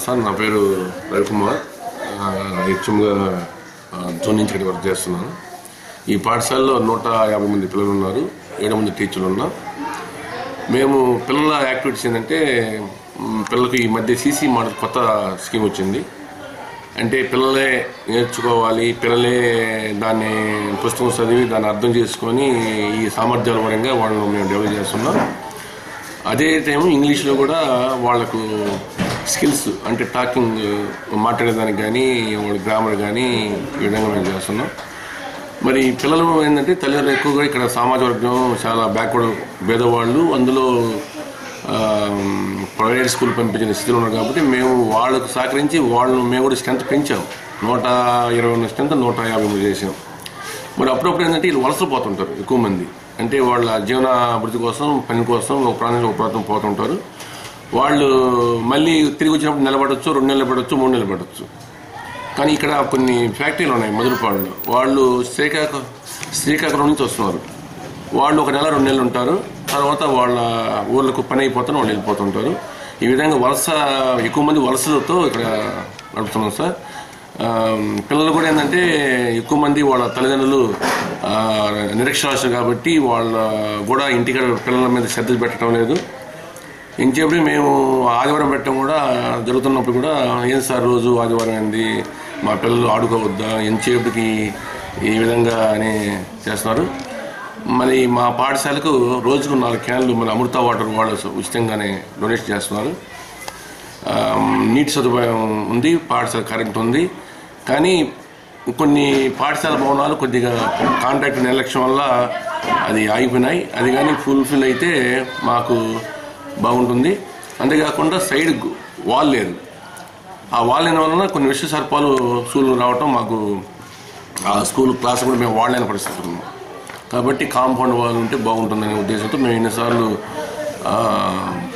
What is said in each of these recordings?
Sir నా పేరు Ravikumar. హెచ్ఎంగా zone నుంచి ఇక్కడ వర్క్ చేస్తున్నాను. ఈ పాఠశాలలో 150 మంది పిల్లలు ఉన్నారు, 7 మంది టీచర్లు ఉన్నారు. మేము పిల్లల యాక్టివిటీస్ ఏంటంటే పిల్లలకు ఈ మధ్య సీసీ మోడల్ కొత్త స్కీమ్ వచ్చింది. అంటే పిల్లలే నేర్చుకోవాలి, పిల్లలే దాన్ని పుస్తకం చదివి దాన్ని అర్థం చేసుకొని ఈ సామర్థ్యాల పరంగా వాళ్ళను మేము డెవలప్ చేస్తున్నాం. అదే టైం ఇంగ్లీష్లో కూడా వాళ్ళకు స్కిల్స్ అంటే టాకింగ్ మాట్లాడేదానికి కానీ వాళ్ళ గ్రామర్ కానీ ఈ విధంగా మేము చేస్తున్నాం. మరి పిల్లలు ఏంటంటే తల్లిదండ్రులు ఎక్కువగా ఇక్కడ సమాజ వర్గం చాలా బ్యాక్వర్డ్ పేదవాళ్ళు, అందులో ప్రైవేట్ స్కూల్ పంపించిన స్థితిలో ఉన్నారు. కాబట్టి మేము వాళ్ళకు సహకరించి మేము కూడా స్ట్రెంత్ పెంచాం. 120 స్ట్రెంత్ 150 చేసాం. మరి అప్పుడప్పుడు ఏంటంటే వీళ్ళు వలసలు పోతుంటారు ఎక్కువ మంది. అంటే వాళ్ళ జీవన అభివృద్ధి కోసం, పని కోసం ఒక ప్రాంతం ఒక ప్రాంతం పోతుంటారు. వాళ్ళు మళ్ళీ తిరిగి వచ్చినప్పుడు నిలబడవచ్చు, 2 నెలలు పడవచ్చు, 3 నెలలు పడవచ్చు. కానీ ఇక్కడ కొన్ని ఫ్యాక్టరీలు ఉన్నాయి మధురపాడులో. వాళ్ళు శ్రీకాకుళం నుంచి వస్తున్నారు. వాళ్ళు 1 నెల 2 నెలలు ఉంటారు. తర్వాత వాళ్ళ ఊళ్ళకు పని అయిపోతారు, వాళ్ళు వెళ్ళిపోతుంటారు. ఈ విధంగా ఎక్కువ మంది వలసలతో ఇక్కడ నడుపుతున్నాం సార్. పిల్లలు కూడా ఏంటంటే ఎక్కువ మంది వాళ్ళ తల్లిదండ్రులు నిరక్షరాస్యులు కాబట్టి వాళ్ళ కూడా ఇంటికి పిల్లల మీద శ్రద్ధ పెట్టడం లేదు. ఇంకేప్పుడు మేము ఆదివారం పెట్టడం కూడా జరుగుతున్నప్పుడు కూడా ఏం సార్ రోజు ఆదివారం ఏంది, మా పిల్లలు ఆడుకోవద్దా, ఎంతసేపుకి ఈ విధంగా అని చేస్తున్నారు. మరి మా పాఠశాలకు రోజుకు 4 క్యాన్లు మన అమృత వాటర్ వాళ్ళు ఉచితంగానే డొనేట్ చేస్తున్నారు. నీటి సదుపాయం ఉంది, పాఠశాల కరెంట్ ఉంది. కానీ కొన్ని పాఠశాల భవనాలు కొద్దిగా కాంట్రాక్ట్ నిర్లక్ష్యం వల్ల అది ఆగిపోయినాయి. అది కానీ ఫుల్ఫిల్ అయితే మాకు బాగుంటుంది. అంతేకాకుండా సైడ్ వాల్ లేదు. ఆ వాల్ లేని వలన కొన్ని విష సర్పాలు స్కూల్ రావటం, మాకు ఆ స్కూల్ క్లాస్ కూడా మేము వాడలేని పరిస్థితి ఉన్నాం. కాబట్టి కాంపౌండ్ వాల్ ఉంటే బాగుంటుందనే ఉద్దేశంతో మేము ఎన్నిసార్లు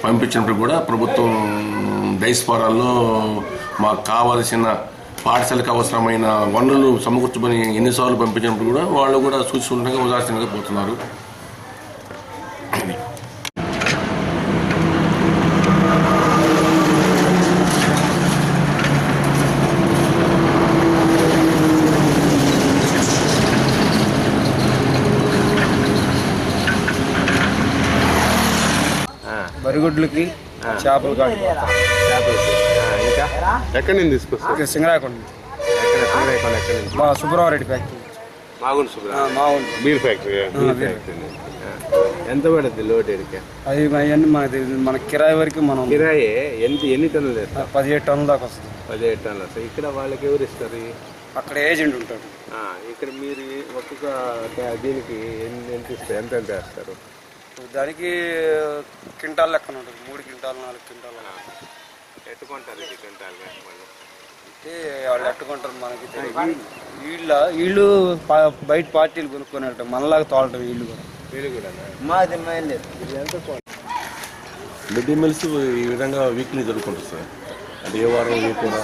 పంపించినప్పుడు కూడా ప్రభుత్వం డైస్పారాల్లో మాకు కావాల్సిన పాఠశాలకు అవసరమైన వనరులు సమకూర్చుకొని ఎన్నిసార్లు పంపించినప్పుడు కూడా వాళ్ళు కూడా సూచనగా ఉదాసీనంగా పోతున్నారు. బరిగుడ్లకి చేపలు కాడి ఇంకా ఎక్కడి నుంచి తీసుకొస్తారు? సింగరాకొండ మా సుబ్రహ్మరెడ్డి ఫ్యాక్టరీ, బీర్ ఫ్యాక్టరీ. ఎంత పడుతుంది లోడ్ ఎరిక? అది అవన్నీ మన కిరాయి వరకు మనం కిరాయి ఎన్ని టన్నులు చేస్తారు? 17 టన్నుల దాకా వస్తుంది. 17 టన్నులు వస్తాయి. ఇక్కడ వాళ్ళకి ఎవరు ఇస్తారు? అక్కడ ఏజెంట్ ఉంటాడు. ఇక్కడ మీరు ఒక్కొక్క దీనికి ఎంత ఇస్తారు? ఎంత వేస్తారు? దానికి క్వింటాల్ లెక్కన ఉంటుంది. 3 క్వింటాలు 4 క్వింటాలు ఎట్టుకుంటారు. ఇది క్వింటాల్ అంటే వాళ్ళు ఎట్టుకుంటారు మనకి వీళ్ళు బయట పార్టీలు కొనుక్కొని మనలాగా తోలటం వీళ్ళు కూడా. మాది మిడ్ డే మీల్స్ ఈ విధంగా వీక్లీ జరుగుతుంటుంది సార్. అది ఏ వారం ఏ కూడా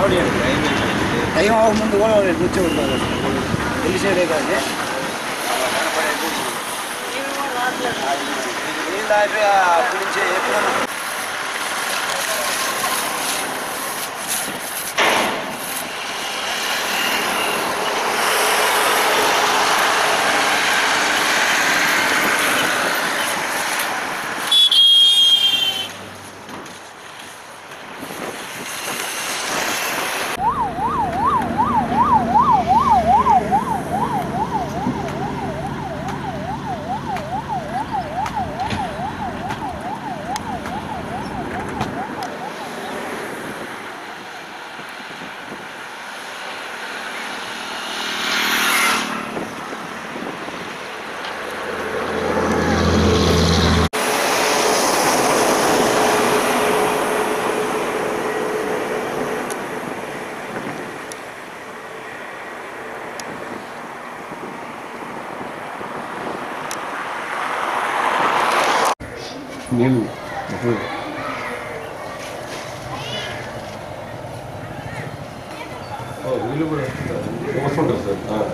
టైం అవ్వకముందు కూడా వచ్చే ఉంటారు తెలిసేదే కానీ నీళ్ళు ఆపి అప్పటి నుంచే ఎప్పుడైనా నీళ్ళు నీళ్ళు కూడా వస్తుంటారు సార్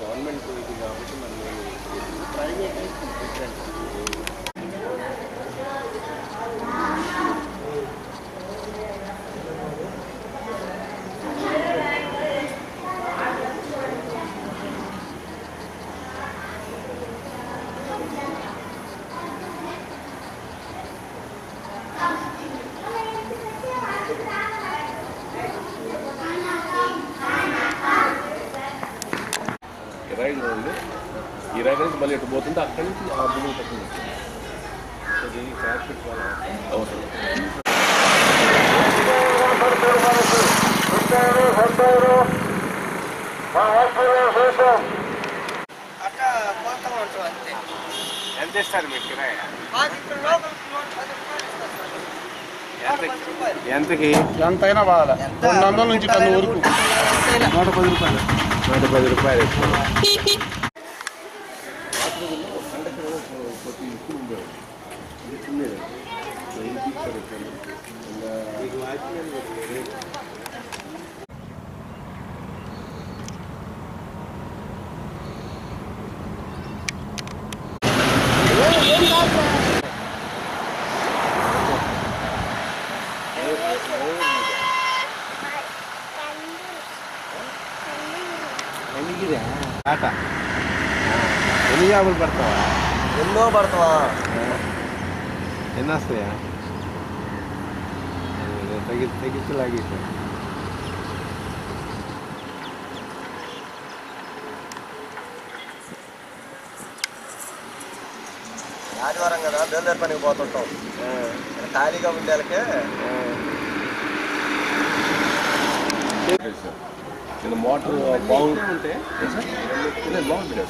గవర్నమెంట్ ఇది కాబట్టి మనం ప్రైవేట్ కిరాయి ఉంది ఈ రైలు నుంచి మళ్ళీ ఎటు పోతుంటే అక్కడి నుంచి ఆ బిల్డింగ్ పక్కన అది ట్రాఫిక్ వల్ల అవసరం ఎంత ఇస్తారు మీకు కిరాయి ఎంతకి ఎంతైనా బాగా 200 నుంచి 10 వరకు 110 రూపాయలు 110 రూపాయలు ఆట ఎన్ని చేపలు పడతావా ఎన్నో పడతావా ఎన్ని వస్తాయా తగ్గించి లాగేసా ఆదివారం కదా బేల్దారి పనికి పోతుంటాం ఖాళీగా ఉండేళ్ళకే నేను మోటార్ బాగుంటే బాగుంటుంది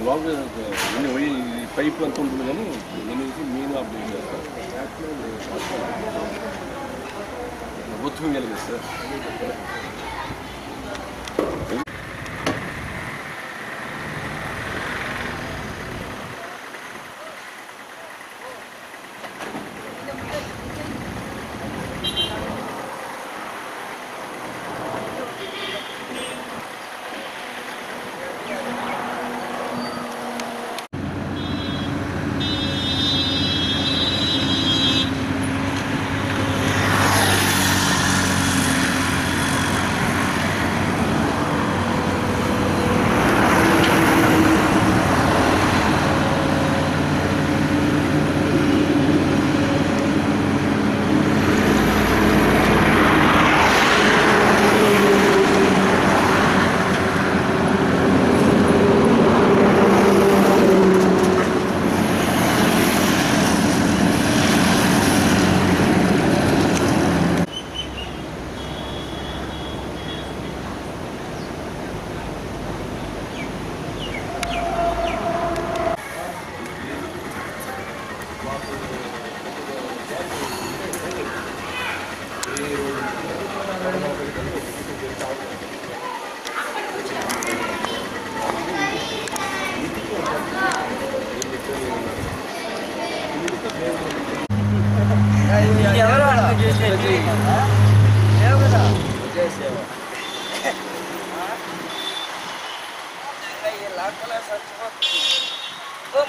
బాగుంటుంది పైప్ అంత ఉంటుంది కానీ నేను మీను అప్డేట్ చేస్తాను గుర్తు కలిగింది సార్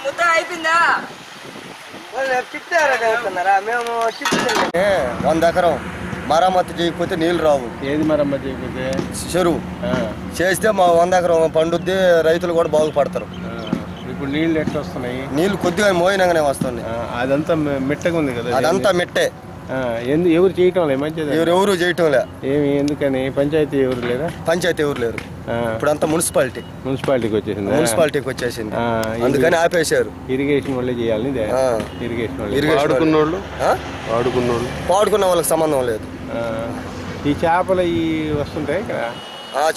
ముద్ద అయిపోయిందా? మేము 100 ఎకరం మరమ్మతు చేయకపోతే నీళ్ళు రావు. ఏది మరమ్మతు చేయకపోతే? చెరువు చేస్తే మా 100 ఎకరం పండుద్ది, రైతులు కూడా బాగుపడతారు. ఇప్పుడు నీళ్ళు ఎట్లా వస్తున్నాయి? నీళ్ళు కొద్దిగా మోయినంగానే వస్తుంది. అదంతా మెట్టగా ఉంది కదా? అదంతా మెట్టే. ఎవరు చేయటం లేదు మంచిది? ఎవరు చేయటం లే. ఏమి ఎందుకని? పంచాయతీ ఎవరు లేరా? పంచాయతీ ఎవరు లేరు. ఇప్పుడు అంతా మున్సిపాలిటీకి వచ్చేసింది. అందుకని ఆపేశారు. ఇరిగేషన్ వాళ్ళే చేయాలి. ఇరిగేషన్ పాడుకున్న వాళ్ళకి సంబంధం లేదు. ఈ చేపలు వస్తుంటాయి ఇక్కడ.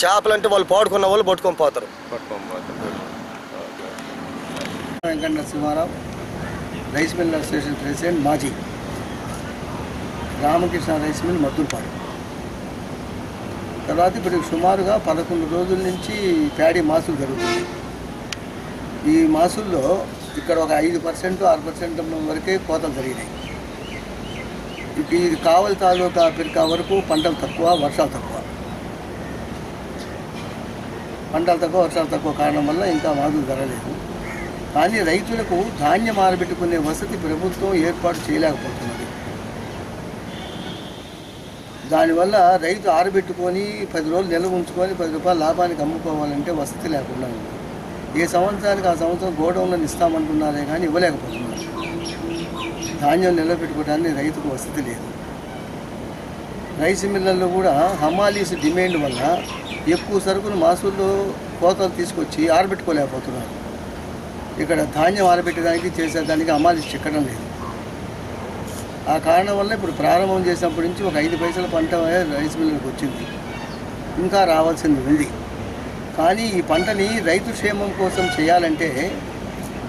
చేపలు అంటే వాళ్ళు పాడుకున్న వాళ్ళు పట్టుకొని పోతారు. Venkata Narasimharao, rice mill association president, మాజీ. Ramakrishna rice mill Maddulapadu. తర్వాత ఇప్పుడు సుమారుగా 11 రోజుల నుంచి ప్యాడీ మాసులు జరుగుతుంది. ఈ మాసుల్లో ఇక్కడ ఒక 5% 6% వరకే కోతలు జరిగినాయి. ఇది కావలి తాలూకా పిరికా వరకు పంటలు తక్కువ, వర్షాలు తక్కువ. వర్షాలు తక్కువ కారణం వల్ల ఇంకా మాసులు జరగలేదు. కానీ రైతులకు ధాన్యం ఆరబెట్టుకునే వసతి ప్రభుత్వం ఏర్పాటు చేయలేకపోతున్నది. దానివల్ల రైతు ఆరబెట్టుకొని 10 రోజులు నిల్వ ఉంచుకొని 10 రూపాయలు లాభానికి అమ్ముకోవాలంటే వసతి లేకుండా ఉంది. ఏ సంవత్సరానికి ఆ సంవత్సరం గోడౌన్లను ఇస్తామంటున్నారే కానీ ఇవ్వలేకపోతున్నారు. ధాన్యం నిల్వ పెట్టుకోవడానికి రైతుకు వసతి లేదు. రైస్ మిల్లల్లో కూడా హమాలీస్ డిమాండ్ వల్ల ఎక్కువ సరుకును మాసుల్లో కోతలు తీసుకొచ్చి ఆరబెట్టుకోలేకపోతున్నారు. ఇక్కడ ధాన్యం ఆరబెట్టడానికి చేసేదానికి హమాలీస్ చిక్కడం లేదు. ఆ కారణం వల్ల ఇప్పుడు ప్రారంభం చేసినప్పటి నుంచి ఒక 5 పైసల పంట రైస్ మిల్లులకు వచ్చింది. ఇంకా రావాల్సింది ఉంది. కానీ ఈ పంటని రైతు క్షేమం కోసం చేయాలంటే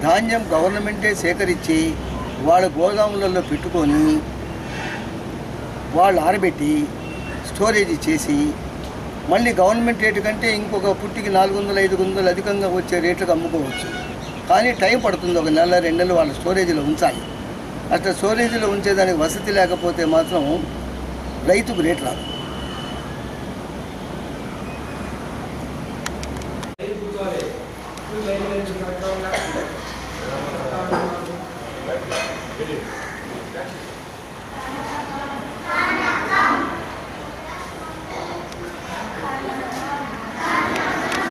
ధాన్యం గవర్నమెంటే సేకరించి వాళ్ళ గోదాములలో పెట్టుకొని వాళ్ళు ఆరబెట్టి స్టోరేజ్ చేసి మళ్ళీ గవర్నమెంట్ రేటు కంటే ఇంకొక పుట్టికి 400-500 అధికంగా వచ్చే రేట్లకు అమ్ముకోవచ్చు. కానీ టైం పడుతుంది. 1 నెల 2 నెలలు వాళ్ళ స్టోరేజ్లో ఉంచాలి. అట్లా స్టోరేజ్లో ఉంచేదానికి వసతి లేకపోతే మాత్రం రైతుకు రేట్ రాదు.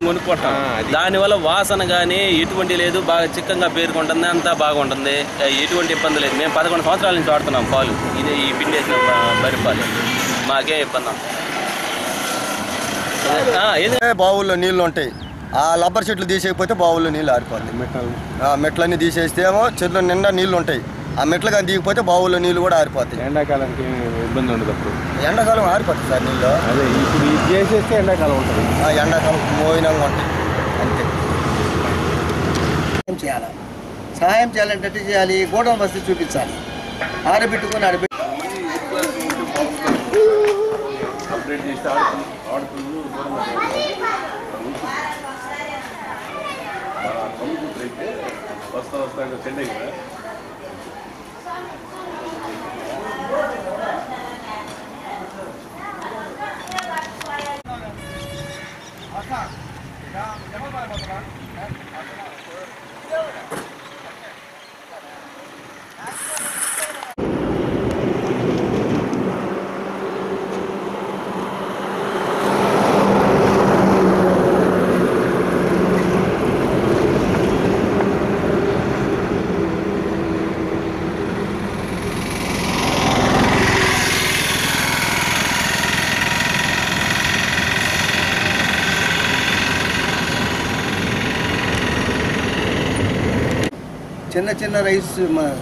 కొనుక్కుంటాం. దానివల్ల వాసన కానీ ఎటువంటి లేదు, బాగా చిక్కగా పేరుకుంటుంది, అంతా బాగుంటుంది, ఎటువంటి ఇబ్బంది లేదు. మేము 11 సంవత్సరాల నుంచి వాడుతున్నాం పాలు. ఇది ఈ పిండి వేసిన బరి పాలు, మాకే ఇబ్బంది. బావుల్లో నీళ్ళు ఉంటాయి. ఆ రబ్బర్ చెట్లు తీసేయకపోతే బావుల్లో నీళ్ళు ఆరిపోతాయి. మెట్లన్నీ తీసేస్తేమో చెట్లు నిండా నీళ్ళు ఉంటాయి. ఆ మెట్లు కానీ దిగిపోతే బావుల్లో నీళ్ళు కూడా ఆరిపోతాయి. ఎండాకాలానికి ఇబ్బంది ఉండదు. అప్పుడు ఎండాకాలం ఆరిపోతుంది సార్ నీళ్ళు. అదే ఇప్పుడు ఇది చేసేస్తే ఎండాకాలం ఉంటుంది. ఎండాకాలం మోయినంగా ఉంటాయి అంతే. సహాయం చేయాలంటే ఎట్లా చేయాలి? గోడౌన్ వసతి చూపించాలి. ఆరబెట్టుకొని అప్డేట్ చేస్తే ఆడుతుంది వస్తా చెన్నై కదా. చిన్న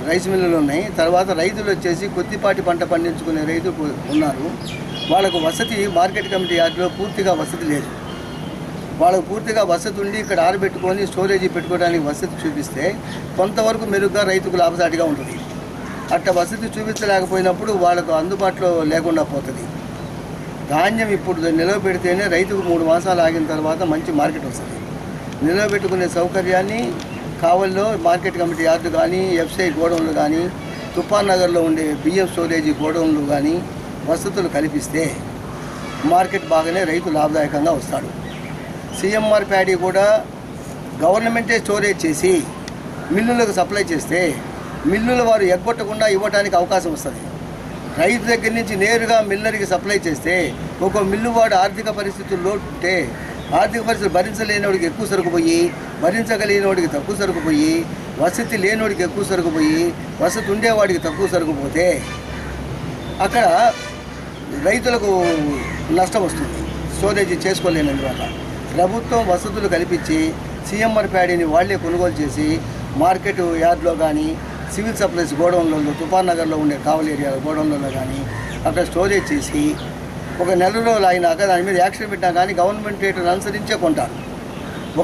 రైస్ మిల్లులు ఉన్నాయి. తర్వాత రైతులు వచ్చేసి కొద్దిపాటి పంట పండించుకునే రైతులు ఉన్నారు. వాళ్ళకు వసతి మార్కెట్ కమిటీ యార్డులో పూర్తిగా వసతి లేదు. వాళ్ళకు పూర్తిగా వసతి ఉండి ఇక్కడ ఆరబెట్టుకొని స్టోరేజీ పెట్టుకోవడానికి వసతి చూపిస్తే కొంతవరకు మెరుగ్గా రైతుకు లాభసాటిగా ఉంటుంది. అట్లా వసతి చూపించలేకపోయినప్పుడు వాళ్ళకు అందుబాటులో లేకుండా పోతుంది. ధాన్యం ఇప్పుడు నిల్వ పెడితేనే రైతుకు 3 మాసాలు ఆగిన తర్వాత మంచి మార్కెట్ వస్తుంది. నిల్వ పెట్టుకునే సౌకర్యాన్ని కావల్లో మార్కెట్ కమిటీ యార్డు కానీ, ఎఫ్సిఐ గోడౌన్లు కానీ, తుఫాన్ నగర్లో ఉండే బియ్యం స్టోరేజీ గోడౌన్లు కానీ వసతులు కల్పిస్తే మార్కెట్ బాగానే రైతు లాభదాయకంగా వస్తాడు. సిఎంఆర్ ప్యాడీ కూడా గవర్నమెంటే స్టోరేజ్ చేసి మిల్లులకు సప్లై చేస్తే మిల్లుల వారు ఎగ్గొట్టకుండా ఇవ్వడానికి అవకాశం వస్తుంది. రైతు దగ్గర నుంచి నేరుగా మిల్లర్కి సప్లై చేస్తే ఒక మిల్లువాడు ఆర్థిక పరిస్థితుల్లో ఉంటే ఆర్థిక పరిస్థితులు భరించలేనివాడికి ఎక్కువ సరుకు పోయి, భరించగలిగినవాడికి తక్కువ సరుకు పోయి, వసతి లేనివాడికి ఎక్కువ సరుకు పోయి, వసతి ఉండేవాడికి తక్కువ సరుకు పోతే అక్కడ రైతులకు నష్టం వస్తుంది. స్టోరేజ్ చేసుకోలేనందువల్ల ప్రభుత్వం వసతులు కల్పించి సిఎంఆర్ ప్యాడీని వాళ్లే కొనుగోలు చేసి మార్కెట్ యార్డ్లో కానీ, సివిల్ సప్లైస్ గోడౌన్లలో, తుఫాన్ నగర్లో ఉండే కావలి ఏరియా గోడౌన్లలో కానీ అక్కడ స్టోరేజ్ చేసి ఒక నెల రోజులు అయినాక దాని మీద యాక్షన్ పెట్టినా కానీ గవర్నమెంట్ రేటును అనుసరించే కొంటారు.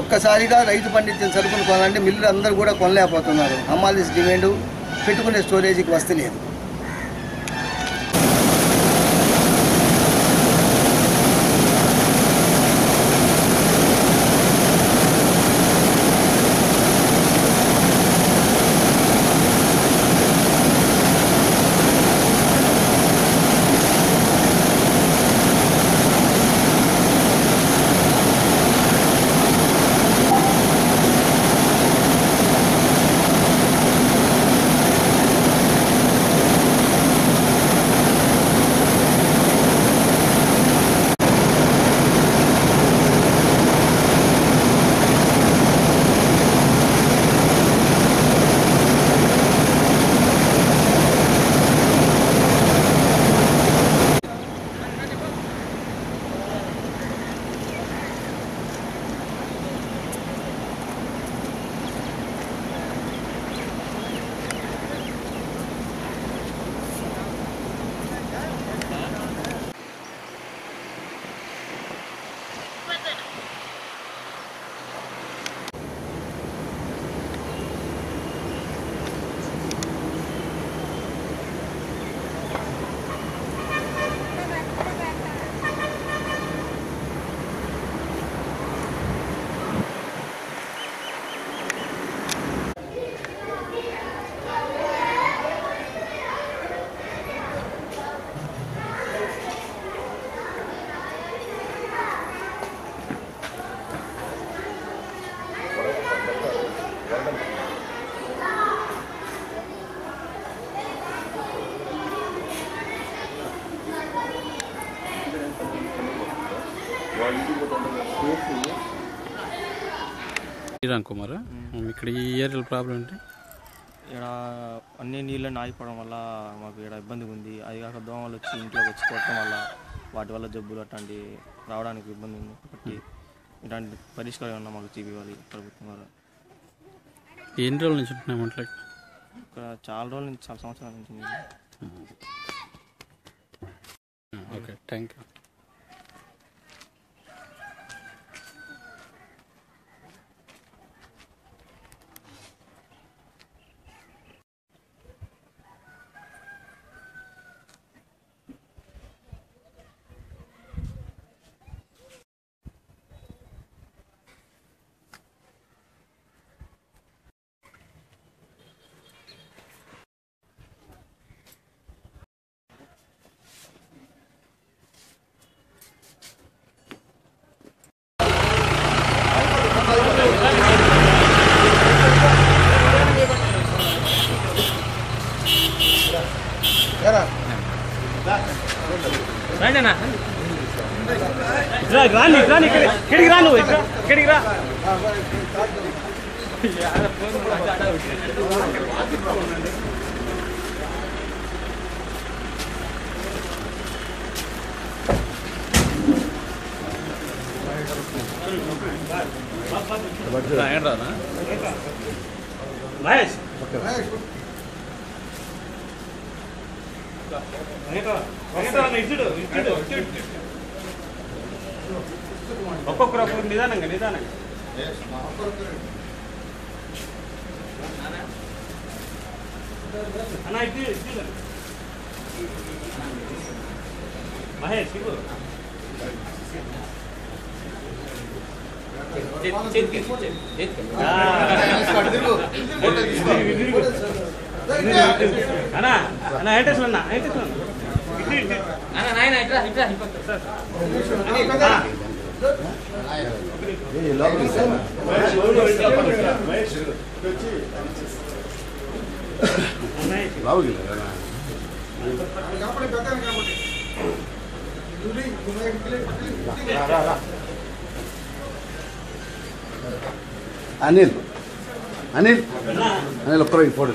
ఒక్కసారిగా రైతు పండించిన సరుకులు కొనాలంటే మిల్లు అందరూ కూడా కొనలేకపోతున్నారు. అమ్మాల్సిన డిమాండ్, పెట్టుకునే స్టోరేజీకి వస్తే లేదు. శ్రీరామ్ కుమార్, ఇక్కడ ఈ ఏరియాలో ప్రాబ్లం ఏంటి? ఇక్కడ అన్ని నీళ్ళని ఆగిపోవడం వల్ల మాకు ఇక్కడ ఇబ్బందిగా ఉంది. అది కాక దోమలు వచ్చి ఇంట్లోకి వచ్చి కొట్టడం వల్ల వాటి వల్ల జబ్బులు అట్లాంటి రావడానికి ఇబ్బంది ఉంది. కాబట్టి ఇలాంటి పరిష్కారం ఏమన్నా మాకు చూపించాలి ప్రభుత్వం ద్వారా. ఎన్ని రోజుల నుంచి ఉంటున్నాయి మంటలు? ఇక్కడ చాలా రోజుల నుంచి, చాలా సంవత్సరాల నుంచి. Okay, thank you. ఒక్కొక్కరు నిదానంగా నిదానంగా అన్నా ఇది మహేష్ ఇవ్వు అన్నా అన్నా ఏంటేసి అన్నా ఏంటేసి అనిల్ అనిల్ అనిల్ ఒక్కరు ఫోటో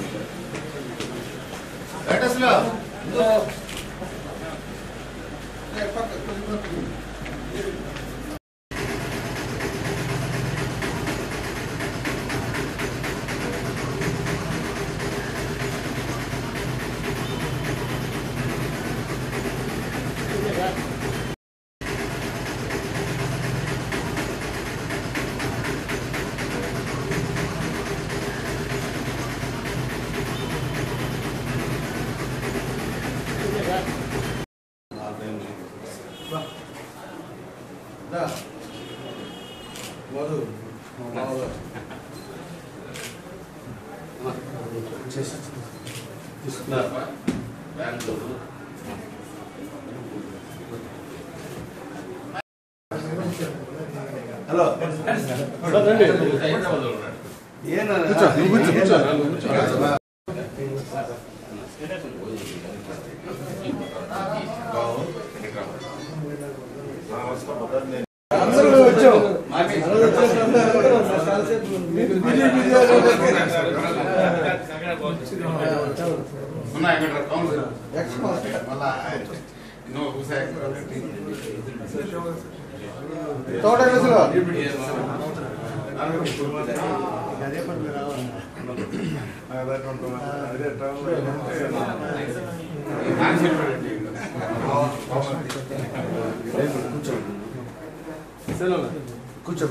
హలో కూర్చో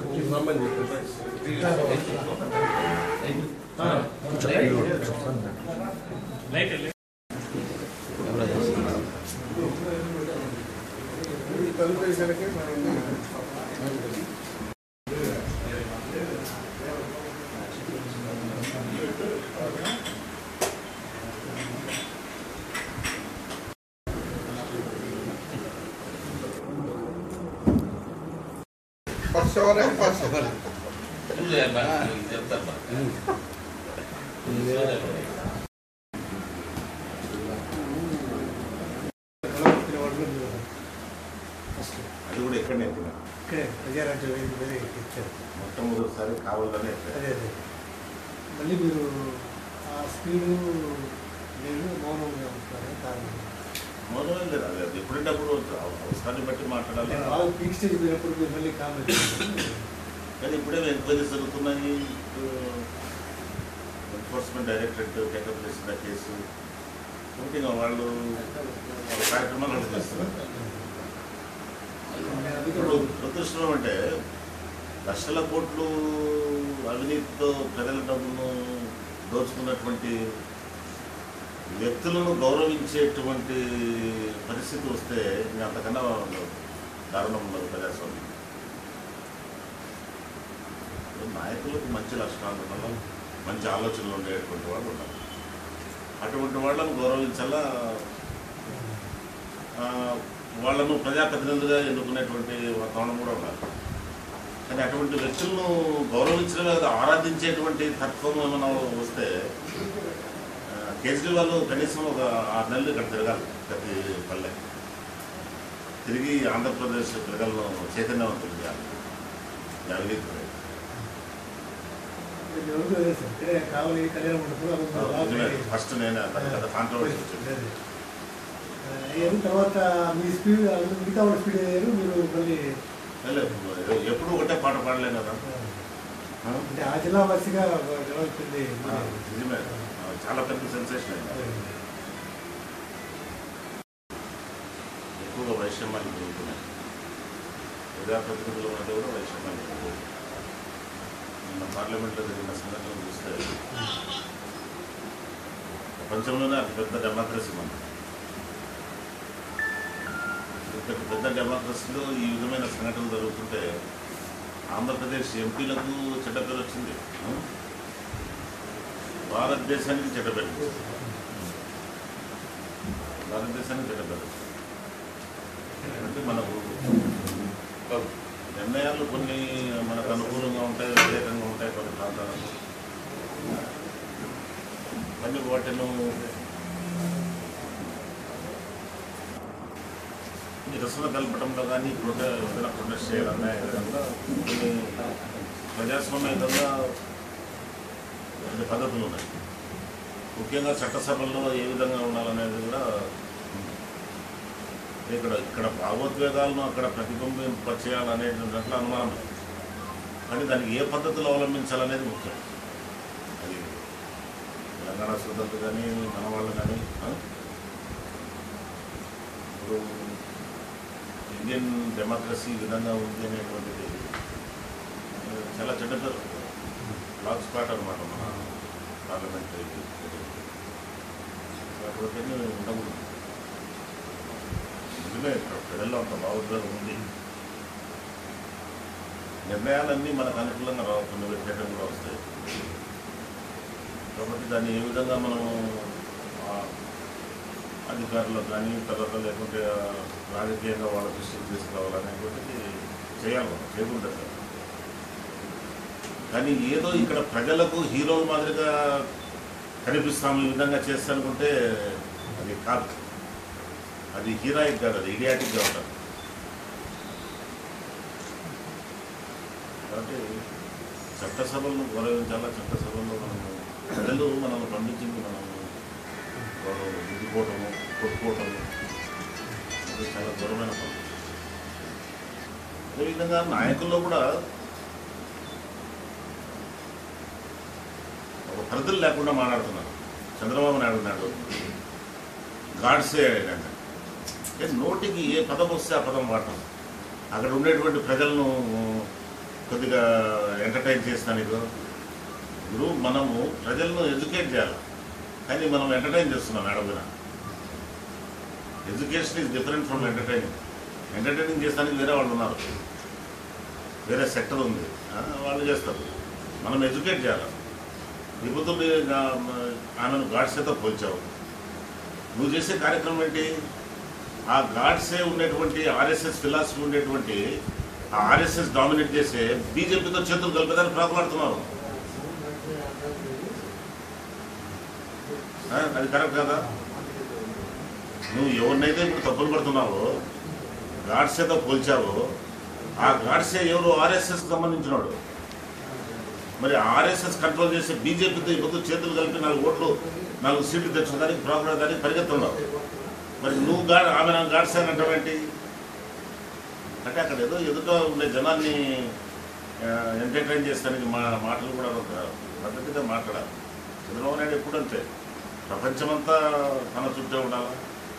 అది కూడా ఎక్కడ నేర్చుకున్నా మొట్టమొదటిసారి కావాలనే మళ్ళీ మీరు ఆ స్పీడు నేను మౌనంగా ఉంటారు కారణం మౌనం లేదు అది ఎప్పుడంటే అప్పుడు అవసరాన్ని బట్టి మాట్లాడాలి పీక్ స్టేజ్ పోయినప్పుడు మీరు మళ్ళీ కామెంట్ కానీ ఇప్పుడే ఎంక్వైరీస్ జరుగుతున్నాయి ఎన్ఫోర్స్మెంట్ డైరెక్టరేట్ టేకప్ చేసిన కేసు ఒకటి వాళ్ళు కార్యక్రమాలు చేస్తున్నారు. ఇప్పుడు దురదృష్టం అంటే లక్షల కోట్లు అవినీతితో ప్రజల డబ్బును దోచుకున్నటువంటి వ్యక్తులను గౌరవించేటువంటి పరిస్థితి వస్తే ఇంకా అంతకన్నా దారుణం ఉన్నది ప్రజాస్వామ్యం. నాయకులకు మంచి లక్షణాలు ఉండాలి, మంచి ఆలోచనలు ఉండేటువంటి వాళ్ళు ఉండాలి. అటువంటి వాళ్ళను గౌరవించాలా, వాళ్ళను ప్రజాప్రతినిధులుగా ఎన్నుకునేటువంటి వాతావరణం కూడా ఉండాలి. కానీ అటువంటి వ్యక్తులను గౌరవించడం ఆరాధించేటువంటి తత్వం ఏమైనా వస్తే కేజ్రీవాల్ కనీసం ఒక 6 నెలలు ఇక్కడ తిరగాలి, ప్రతి పల్లె తిరిగి ఆంధ్రప్రదేశ్ ప్రజలను చైతన్యవంతులు చేయాలి. అవినీతి ఫస్ట్ నేను పెద్ద కాంట్రవర్సీ వచ్చింది. తర్వాత మీ స్పీడ్ మిగతా వాళ్ళ స్పీడ్ అయ్యారు మీరు మళ్ళీ ఎప్పుడు ఒకటే పాట పాడలేం కదా. అంటే ఆ జిల్లా వాసిగా జరుగుతుంది. నిజమే, చాలా పెద్ద సెన్సేషన్ అయింది. ఎక్కువగా వైషమ్యాలు జరుగుతున్నాయి. ప్రజాప్రతినిధుల మధ్య కూడా వైషమ్యాలు జరుగుతుంది. నిన్న పార్లమెంట్లో జరిగిన సంఘటనలు చూస్తే ప్రపంచంలోనే అతిపెద్ద డెమోక్రసీ మనం. ఇంతటి పెద్ద డెమోక్రసీలో ఈ విధమైన సంఘటనలు జరుగుతుంటే ఆంధ్రప్రదేశ్ ఎంపీలకు చెడ్డ పేరు వచ్చింది, భారతదేశానికి చెడ్డ పేరు వచ్చింది. భారతదేశానికి చెడ్డ పేరు వచ్చింది. అంటే మనకు నిర్ణయాలు కొన్ని మనకు అనుకూలంగా ఉంటాయి, వ్యతిరేకంగా ఉంటాయి కొన్ని ప్రాంతాలలో. కానీ వాటిను నిరసన కలపడంలో కానీ ఏదైనా ప్రొటెస్ట్ చేయాలన్నా ఏదైనా కొన్ని ప్రజాస్వామ్యంగా కొన్ని పద్ధతులు ఉన్నాయి. ముఖ్యంగా చట్టసభల్లో ఏ విధంగా ఉండాలనేది కూడా ఇక్కడ భావోద్వేగాలను అక్కడ ప్రతిబింబింపచేయాలనేది దాంట్లో అనుమానం. కానీ దానికి ఏ పద్ధతులు అవలంబించాలనేది ముఖ్యం. అది తెలంగాణ సోదరులు కానీ మన వాళ్ళు కానీ ఇప్పుడు ఇండియన్ డెమోక్రసీ విధంగా ఉంది అనేటువంటిది చాలా చెడ్డ పేరు, బ్లాక్ స్పాట్ అనమాట మన పార్లమెంటరీ కాకపోతే ఉండకూడదు. నిజమే ప్రజల్లో అంత భావోద్వేగం ఉంది. నిర్ణయాలన్నీ మనకు అనుకూలంగా రావు, కొన్ని వ్యతిరేకంగా కూడా వస్తాయి. కాబట్టి దాన్ని ఏ విధంగా మనం అధికారులు కానీ తర్వాత లేకుంటే రాజకీయంగా వాళ్ళ దృష్టికి తీసుకురావాలనేటువంటిది చేయాలి, చేయకుంటారు. కానీ ఏదో ఇక్కడ ప్రజలకు హీరోల మాదిరిగా కనిపిస్తాము, ఈ విధంగా చేస్తానుకుంటే అది కాదు. అది హీరాయిక్ కాదు, అది ఇడియాటిక్గా ఉంటుంది. కాబట్టి చట్టసభలను గౌరవించాలా. చట్టసభల్లో ప్రజలు మనల్ని పండించింది మనం దిద్దుకోవటము, కొట్టుకోవటము అది చాలా దూరమైన పని. అదేవిధంగా నాయకుల్లో కూడా ఒక పరిధులు లేకుండా మాట్లాడుతున్నారు. చంద్రబాబు నాయుడు ఉన్నాడు, గాడ్సే అంటే నోటికి ఏ పదం వస్తే ఆ పదం వాడటం. అక్కడ ఉండేటువంటి ప్రజలను కొద్దిగా ఎంటర్టైన్ చేస్తానికి ఇప్పుడు మనము ప్రజలను ఎడ్యుకేట్ చేయాలి, కానీ మనం ఎంటర్టైన్ చేస్తున్నాం అడగన. Education is different from entertaining. Entertaining చేస్తానికి వేరే వాళ్ళు ఉన్నారు, వేరే సెక్టర్ ఉంది, వాళ్ళు చేస్తారు. మనం ఎడ్యుకేట్ చేయాలి. ఇప్పుడు ఆమెను గాడ్సేతో పోల్చావు, నువ్వు చేసే కార్యక్రమం ఏంటి? ఆ గాడ్సే ఉండేటువంటి ఆర్ఎస్ఎస్ ఫిలాసఫీ ఉండేటువంటి ఆ ఆర్ఎస్ఎస్ డామినేట్ చేసే బీజేపీతో చేతులు కలిపేదాన్ని ప్రాకులాడుతున్నావు. అది కరెక్ట్ కదా? నువ్వు ఎవరినైతే ఇప్పుడు తప్పులు పడుతున్నావో, గాడ్సేతో పోల్చావో, ఆ గాడ్సే ఎవరు? ఆర్ఎస్ఎస్కి సంబంధించినాడు. మరి ఆర్ఎస్ఎస్ కంట్రోల్ చేసే బీజేపీతో ఇప్పుడు చేతులు కలిపి 4 ఓట్లు 4 సీట్లు తెచ్చుకోవడానికి ప్రాకులాడడానికి పరిగెత్తున్నావు. మరి నువ్వు ఆమె నాకు గాడ్సే అని అంటావేంటి? అంటే అక్కడ ఏదో ఎదుట ఉండే జనాన్ని ఎంటర్టైన్ చేస్తానికి మాటలు కూడా ఒక పద్ధతిగా మాట్లాడాలి. చంద్రబాబు నాయుడు ఎప్పుడంతే ప్రపంచమంతా తన చుట్టే ఉండాలా,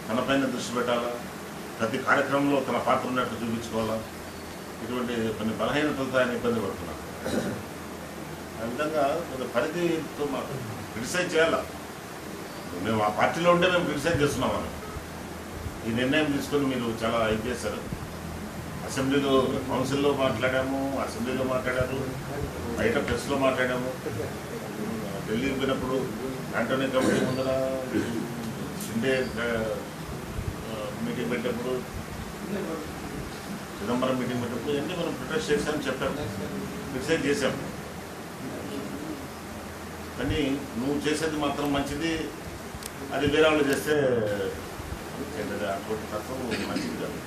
తన పైన దృష్టి పెట్టాలా, ప్రతి కార్యక్రమంలో తన పాత్ర ఉన్నట్టు చూపించుకోవాలా. ఇటువంటి కొన్ని బలహీనతలతో ఆయన ఇబ్బంది పడుతున్నారు. ఆ విధంగా కొంత పరిధితో మాకు క్రిటిసైజ్ చేయాలా. మేము ఆ పార్టీలో ఉంటే మేము క్రిటిసైజ్ చేస్తున్నామని ఈ నిర్ణయం తీసుకొని మీరు చాలా ఇది చేశారు. అసెంబ్లీలో కౌన్సిల్లో మాట్లాడాము, అసెంబ్లీలో మాట్లాడారు, బయట ప్రెస్లో మాట్లాడాము. ఢిల్లీకి పోయినప్పుడు యాంటోనీ కమిటీ ముందర షిండే మీటింగ్ పెట్టినప్పుడు, చిదంబరం మీటింగ్ పెట్టినప్పుడు ఇవన్నీ మనం ప్రొటెస్ట్ చేశామని చెప్పాము, క్రిటిసైజ్ చేశాము. కానీ నువ్వు చేసేది మాత్రం మంచిది, అది వేరే వాళ్ళు చేస్తే అటువంటి తత్వం మంచిది కాదు.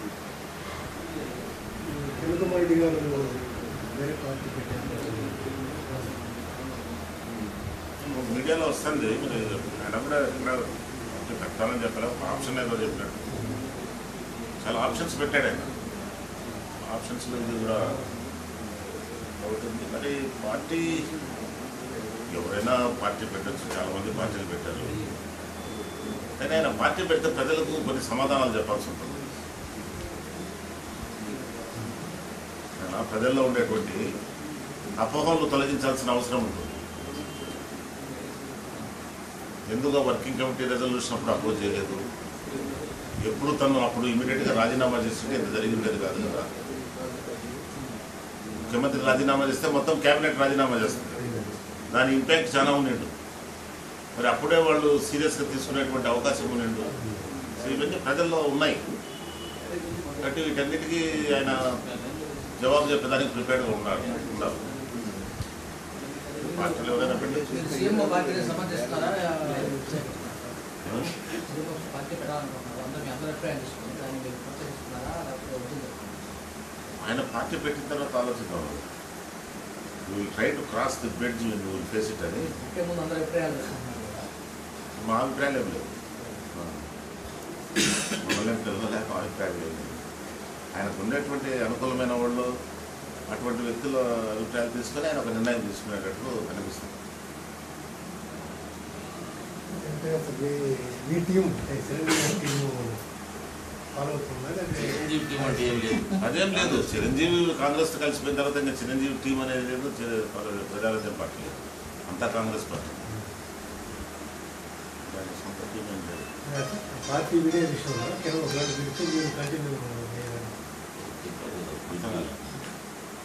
మీడియాలో వస్తుంది, మరి ఆయన కూడా ఇక్కడ పెట్టాలని చెప్పారు, ఆప్షన్ ఏదో చెప్పాడు. చాలా ఆప్షన్స్ పెట్టాడు ఆయన. ఆప్షన్స్లో ఇది కూడా అవుతుంది. మరి పార్టీ ఎవరైనా పార్టీ పెట్టచ్చు, చాలామంది పార్టీలు పెట్టారు. కానీ ఆయన పార్టీ పెడితే ప్రజలకు కొన్ని సమాధానాలు చెప్పాల్సి ఉంటుంది. ఆయన ప్రజల్లో ఉండేటువంటి అపోహలను తొలగించాల్సిన అవసరం ఉంటుంది. ఎందుకు వర్కింగ్ కమిటీ రెజల్యూషన్ అప్పుడు అపోజ్ చేయలేదు? ఎప్పుడు తను అప్పుడు ఇమీడియట్గా రాజీనామా చేస్తుంటే ఇంత జరిగింది కాదు కదా. ముఖ్యమంత్రి రాజీనామా చేస్తే మొత్తం క్యాబినెట్ రాజీనామా చేస్తుంది, దాని ఇంపాక్ట్ చాలా ఉండిండు. మరి అప్పుడే వాళ్ళు సీరియస్గా తీసుకునేటువంటి అవకాశం ఉండిండు. సో ఇవన్నీ ప్రజల్లో ఉన్నాయి. కాబట్టి వీటన్నిటికీ ఆయన జవాబు చెప్పేదానికి ప్రిపేర్డ్గా ఉండాలి. పార్టీలు ఎవరైనా పెట్టి ఆయన పార్టీ పెట్టిన తర్వాత ఆలోచిద్దాం. Will try to cross the bridge will face it అని మా అభిప్రాయాలు ఏం లేవు. మమ్మల్ని తెలుగులేక అభిప్రాయాలు లేవు. ఆయనకు ఉండేటువంటి అనుకూలమైన వాళ్ళు అటువంటి వ్యక్తుల అభిప్రాయాలు తీసుకొని ఆయన ఒక నిర్ణయం తీసుకునేటట్లు అనిపిస్తుంది. అదేం లేదు. చిరంజీవి కాంగ్రెస్ కలిసిపోయిన తర్వాత ఇంకా చిరంజీవి టీం అనేది లేదు. ప్రజారాజ్యం పార్టీ లేదు, అంతా కాంగ్రెస్ పార్టీ. సొంత టీం ఏం లేదు. పార్టీ విడే విషయంలో కంటిన్యూ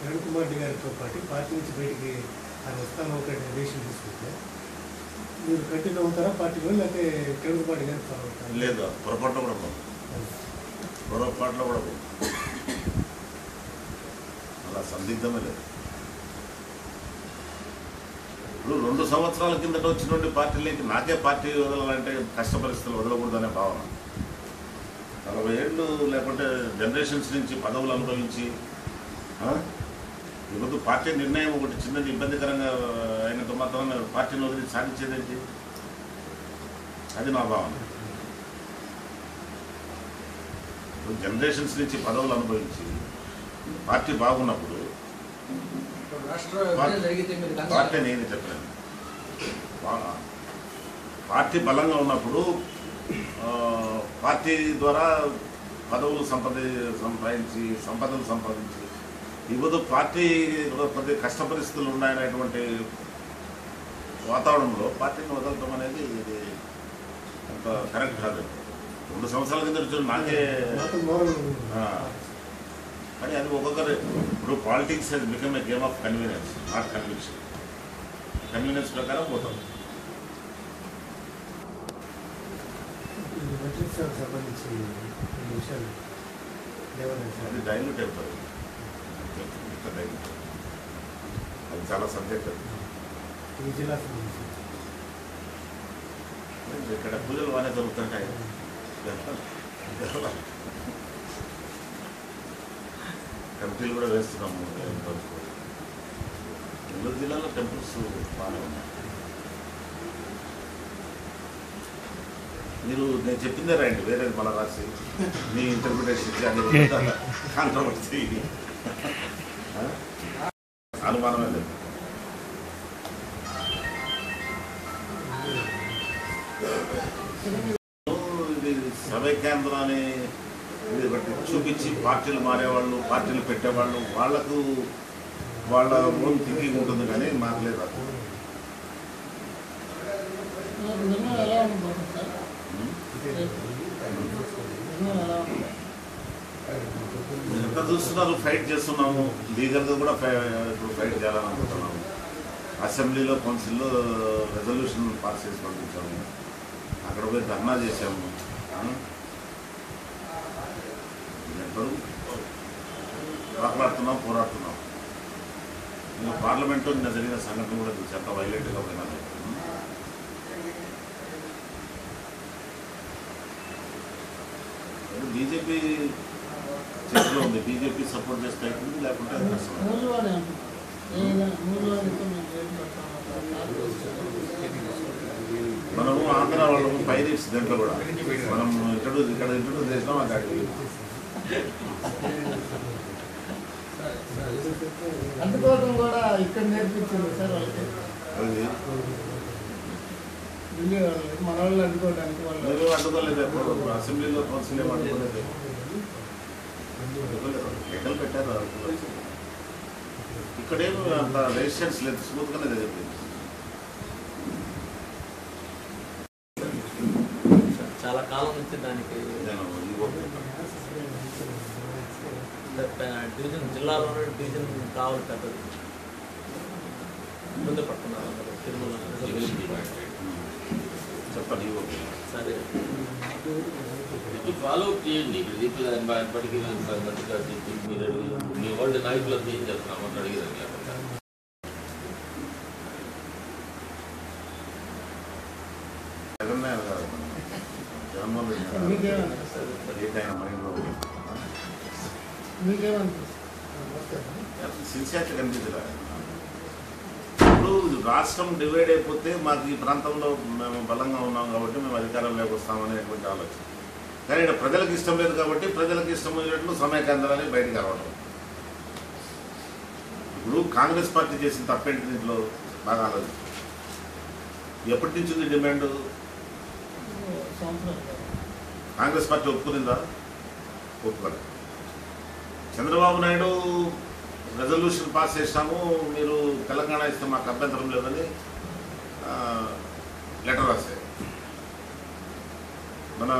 కిరణ్ కుమార్ రెడ్డి గారితో పాటు పార్టీ నుంచి బయటికి ఆయన వస్తాను ఒక డెసిషన్ తీసుకుంటే మీరు కంటిన్యూ అవుతారా పార్టీలో, లేకపోతే కిరణ్ కుమార్ రెడ్డి గారికి ఫాలో అవుతారా? లేదు, పొరపాట్లో కూడా పోదు. పొరపాట్లో కూడా పోదు. అలా సందిగ్ధమే లేదు. ఇప్పుడు 2 సంవత్సరాల కిందట వచ్చినటువంటి పార్టీలకి నాకే పార్టీ వదలాలంటే కష్ట పరిస్థితులు వదలకూడదనే భావన. 40 ఏళ్ళు లేకుంటే జనరేషన్స్ నుంచి పదవులు అనుభవించి ఈరోజు పార్టీ నిర్ణయం ఒకటి చిన్నది ఇబ్బందికరంగా అయినంత మాత్రం పార్టీని వదిలి సాధించేదేంటి? అది నా భావన. జనరేషన్స్ నుంచి పదవులు అనుభవించి పార్టీ బాగున్నప్పుడు పార్టీ నేను చెప్పలేను. పార్టీ బలంగా ఉన్నప్పుడు పార్టీ ద్వారా పదవులు సంపదలు సంపాదించి ఇప్పుడు పార్టీ కొద్ది కష్ట పరిస్థితులు ఉన్నాయనేటువంటి వాతావరణంలో పార్టీని వదలటం అనేది ఇది అంత కరెక్ట్ కాదు. 2 సంవత్సరాల కింద వచ్చి నాకే కానీ అది ఒక్కొక్కరు. ఇప్పుడు politics has become a game of convenience, not conviction. Convenience ప్రకారం పోతాం. అది డైల్యూట్ అయిపోతుంది. అది చాలా సబ్జెక్ట్. ఇక్కడ పూజలు బాగానే జరుగుతుంటాయి. కమిటీలు కూడా వేస్తున్నాము. నెల్లూరు జిల్లాలో టెంపుల్స్ బాగానే ఉన్నాయి. మీరు నేను చెప్పిందే రాయండి, వేరేది మళ్ళా రాసి మీ ఇంటర్ప్రిటేషన్ అని కాంట్రవర్సీ అనుమానమే లేదు. ఇది సభ్య కేంద్రాన్ని బట్టి చూపించి పార్టీలు మారేవాళ్ళు, పార్టీలు పెట్టేవాళ్ళు వాళ్లకు వాళ్ళ ఓన్ థింకింగ్ ఉంటుంది, కానీ మాకు లేదు. ఎంత చూస్తున్నారు, ఫైట్ చేస్తున్నాము. లీగల్గా కూడా ఇప్పుడు ఫైట్ చేయాలని అనుకుంటున్నాము. అసెంబ్లీలో కౌన్సిల్లో రెజల్యూషన్ పాస్ చేసి పంపించాము. అక్కడ పోయి ధర్నా చేశాము. మాట్లాడుతున్నాం, పోరాడుతున్నాం. ఇంకా పార్లమెంట్లో నిన్న జరిగిన సంఘటన కూడా చూసి ఎంత వైలెంట్గా పోయినా బీజేపీ చేతిలో ఉంది. బీజేపీ సపోర్ట్ చేస్తే అవుతుంది, లేకుంటే అది కష్టం. మనము ఆంధ్ర వాళ్ళము పైరీస్ దాంట్లో కూడా మనం ఇక్కడ ఇంట్రడ్యూస్ చేసినాం. అది అందుకోవడం కూడా ఇక్కడ నేర్పించింది సార్ వాళ్ళకి. మన వాళ్ళు అడ్డుకోవడానికి వాళ్ళు అడ్డుకోలేదు. అసెంబ్లీలో కౌన్సిల్ ఏం అడ్డుకోలేదు. లెక్కలు పెట్టారు. ఇక్కడేమో అంత రెసిస్టెన్స్ లేదు, స్మూత్గానే జరిగింది. చాలా కాలం నుంచి దానికి డివిజన్ జిల్లాలోనే డివిజన్ కావాలి పెద్దది. ఇబ్బంది పడుతున్నారు అందరూ తిరుమల. చెప్పండి సరే ఫాలో అప్ చేయండి. ఇక్కడ చెప్పి బయటికి మీరు మీ వాళ్ళు నాయకులకు ఏం చెప్తున్నామని అడిగారు లేకుండా సిన్సియారిటీ కనిపించదా? ఇప్పుడు రాష్ట్రం డివైడ్ అయిపోతే మాకు ఈ ప్రాంతంలో మేము బలంగా ఉన్నాం కాబట్టి మేము అధికారంలోకి వస్తామనేటువంటి ఆలోచన. కానీ ఇక్కడ ప్రజలకు ఇష్టం లేదు కాబట్టి ప్రజలకు ఇష్టమైనట్లు సమయ కేంద్రాన్ని బయటకు రావడం. ఇప్పుడు కాంగ్రెస్ పార్టీ చేసిన తప్పేంటి దీంట్లో బాగా ఆలోచన. ఎప్పటి నుంచి ఉంది డిమాండ్? కాంగ్రెస్ పార్టీ ఒప్పుకుందా? ఒప్పుకోలేదు. చంద్రబాబు నాయుడు రెజల్యూషన్ పాస్ చేసినాము, మీరు తెలంగాణ ఇస్తే మాకు అభ్యంతరం లేదని లెటర్ రాశారు. మన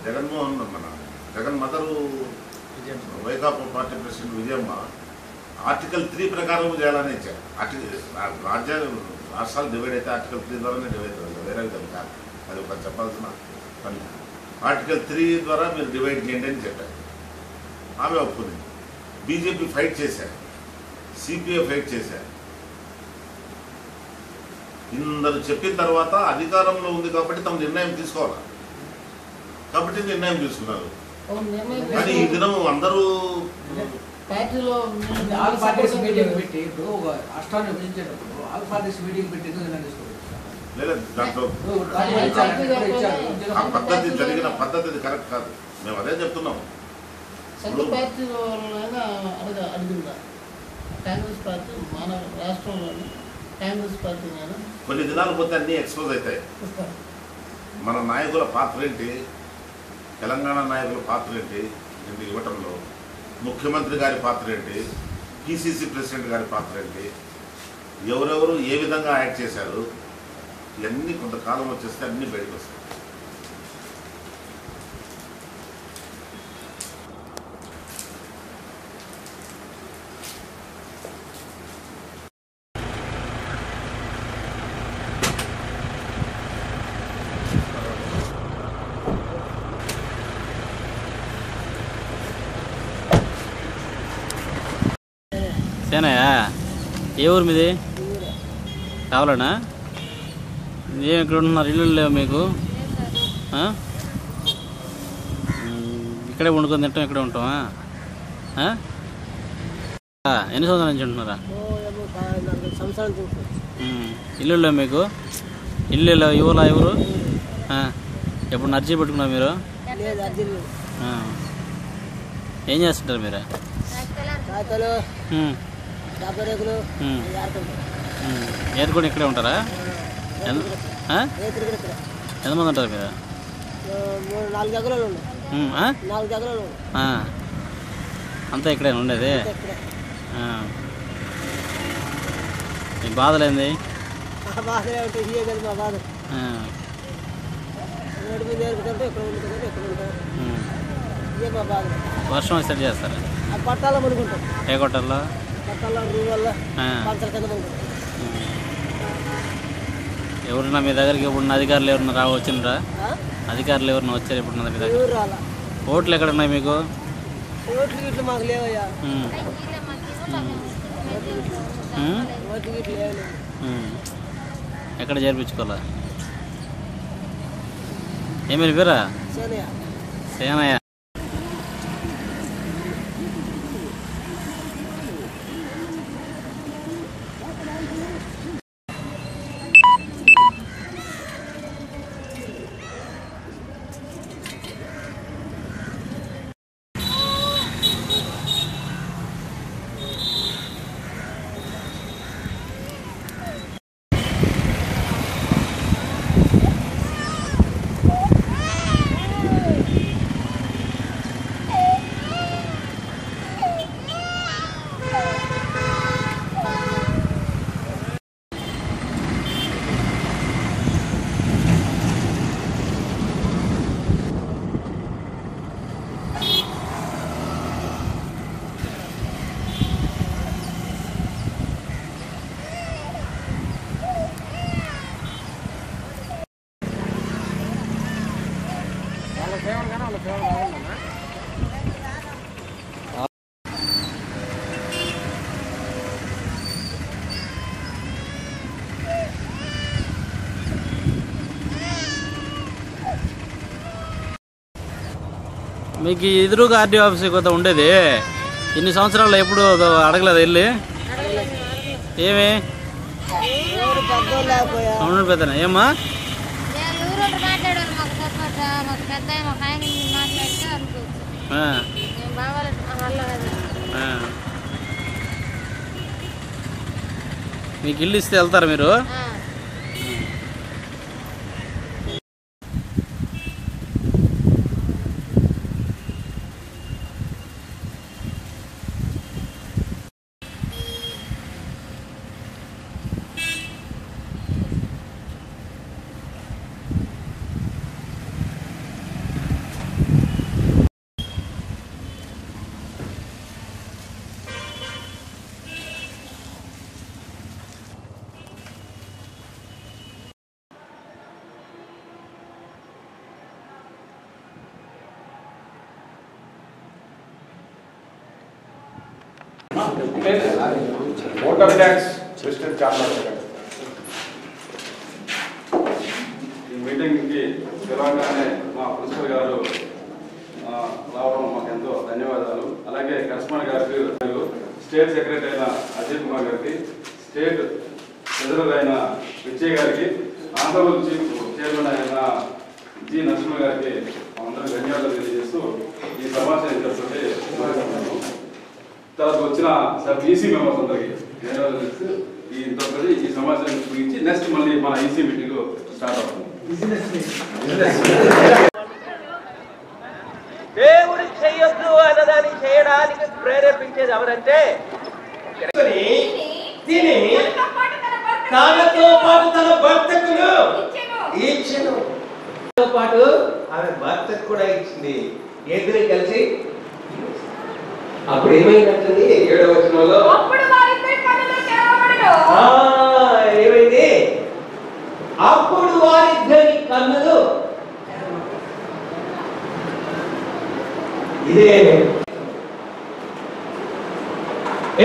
Jaganmohan Jagan mother Vaikapa party president Vijayamma article 3 ప్రకారం చేయాలని ఇచ్చారు. రాష్ట్రాలు డివైడ్ అయితే ఆర్టికల్ 3 ద్వారానే డివైడ్ అవుతుంది, వేరే విధంగా కాదు. అది ఒక చెప్పాల్సిన పని. ఆర్టికల్ 3 ద్వారా మీరు డివైడ్ చేయండి అని చెప్పారు. ఆమె ఒప్పుకుంది. బీజేపీ ఫైట్ చేశారు, సిపిఐ ఫైట్ చేశారు. ఇందరు చెప్పిన తర్వాత అధికారంలో ఉంది కాబట్టి తమ నిర్ణయం తీసుకోవాలి కాబట్టి నిర్ణయం తీసుకున్నారు. కానీ ఈ దినం అందరూ పార్టీలో ఆల్ పార్టీస్ మీటింగ్ పెట్టి ఇప్పుడు రాష్ట్రాన్ని విభజించేటప్పుడు ఆల్ పార్టీస్ మీటింగ్ పెట్టి నిర్ణయం తీసుకోవాలి. లేదా దాంట్లో ఆ పద్ధతి జరిగిన పద్ధతి అది కరెక్ట్ కాదు. మేము అదే చెప్తున్నాం. సొంత పార్టీలో అడిగిందా కాంగ్రెస్ పార్టీ మన రాష్ట్రంలోని కాంగ్రెస్ పార్టీ కొన్ని దినాలు పోతే అన్నీ ఎక్స్పోజ్ అవుతాయి. మన నాయకుల పాత్ర ఏంటి, తెలంగాణ నాయకుల పాత్ర ఏంటి ఇవ్వటంలో, ముఖ్యమంత్రి గారి పాత్ర ఏంటి, పిసిసి ప్రెసిడెంట్ గారి పాత్ర ఏంటి, ఎవరెవరు ఏ విధంగా యాక్ట్ చేశారు, ఇవన్నీ కొంతకాలం వచ్చేస్తే అన్నీ బయటకు వస్తాయి. సేనయా ఏ ఊరు మీది? కావాలనా? ఏం ఇక్కడ ఉంటున్నారు? ఇల్లు లేవు మీకు? ఇక్కడే వండుకొని తింటాం, ఇక్కడే ఉంటామా? ఎన్ని సంవత్సరాల నుంచి ఉంటున్నారా? ఇల్లు లేవు మీకు? ఇల్లు లేవు ఇవ్వలా ఎవరు? ఎప్పుడు అర్జీ పెట్టుకున్నారు మీరు? ఏం చేస్తుంటారు మీరు? ఏరుకొని ఇక్కడే ఉంటారా? ఎంతమంది ఉంటారు మీరు? 4 ఎకరాలు. అంతా ఇక్కడే ఉండేది? మీ బాధలేంది? వర్షం వస్తే చేస్తారా? పట్టాల పడుకుంటాం. ఏ కొట్టాలో? ఎవరన్నా మీ దగ్గరికి ఇప్పుడు అధికారులు ఎవరన్నా వచ్చిండ్రా? అధికారులు ఎవరన్నా వచ్చారు ఇప్పుడు మీ దగ్గర? ఓట్లు ఎక్కడ ఉన్నాయి మీకు? మాకు లేవయ్యా. ఎక్కడ చేర్పించుకోవాలా? ఏమి పేరా? సేనయ్య. మీకు ఎదురుగా ఆర్డీ ఆఫీస్ కొత్త ఉండేది ఇన్ని సంవత్సరాల్లో ఎప్పుడు అడగలేదు వెళ్ళి ఏమి అవును పెద్దనా ఏమ్మా మీకు ఇల్లు ఇస్తే వెళ్తారా మీరు మోటార్ ట్యాక్స్ ప్రెసిడెంట్ చార్లెస్ గారు ఈ మీటింగ్కి పిలవగానే మా ప్రిన్సిపల్ గారు రావడం మాకు ఎంతో ధన్యవాదాలు. అలాగే కరస్పాండెంట్ గారికి, స్టేట్ సెక్రటరీ అయిన అజయ్ కుమార్ గారికి, స్టేట్ ట్రెజరర్ అయిన విజయ్ గారికి, ఆంధ్రప్రదేశ్ చీఫ్ చైర్మన్ అయిన జి నరసింహ గారికి అందరూ ధన్యవాదాలు తెలియజేస్తూ ఈ సమాచారం జరుగుతుంటే తర్వాత వచ్చిన ఈసీ మెంబర్స్ అందరికి ధన్యవాదాలు తెలుస్తూ ఈ సమాచారం గురించి నెక్స్ట్ మళ్ళీ మన ఈసీ మీటింగ్ స్టార్ట్ అవుతుంది. దేవుడు చెయ్యొద్దు అన్నదాన్ని చేయడానికి ప్రేరేపించేది ఎవరంటే తిని కాళ్ళతో పాటు తన భర్తకును ఇచ్చెను. పాటు ఆమె భర్తకు కూడా ఇచ్చింది. ఇద్దరు కలిసి అప్పుడు ఏమైందంటే 7వ వచనంలో ఏమైంది? అప్పుడు వారిద్దరి కన్నులు ఇదే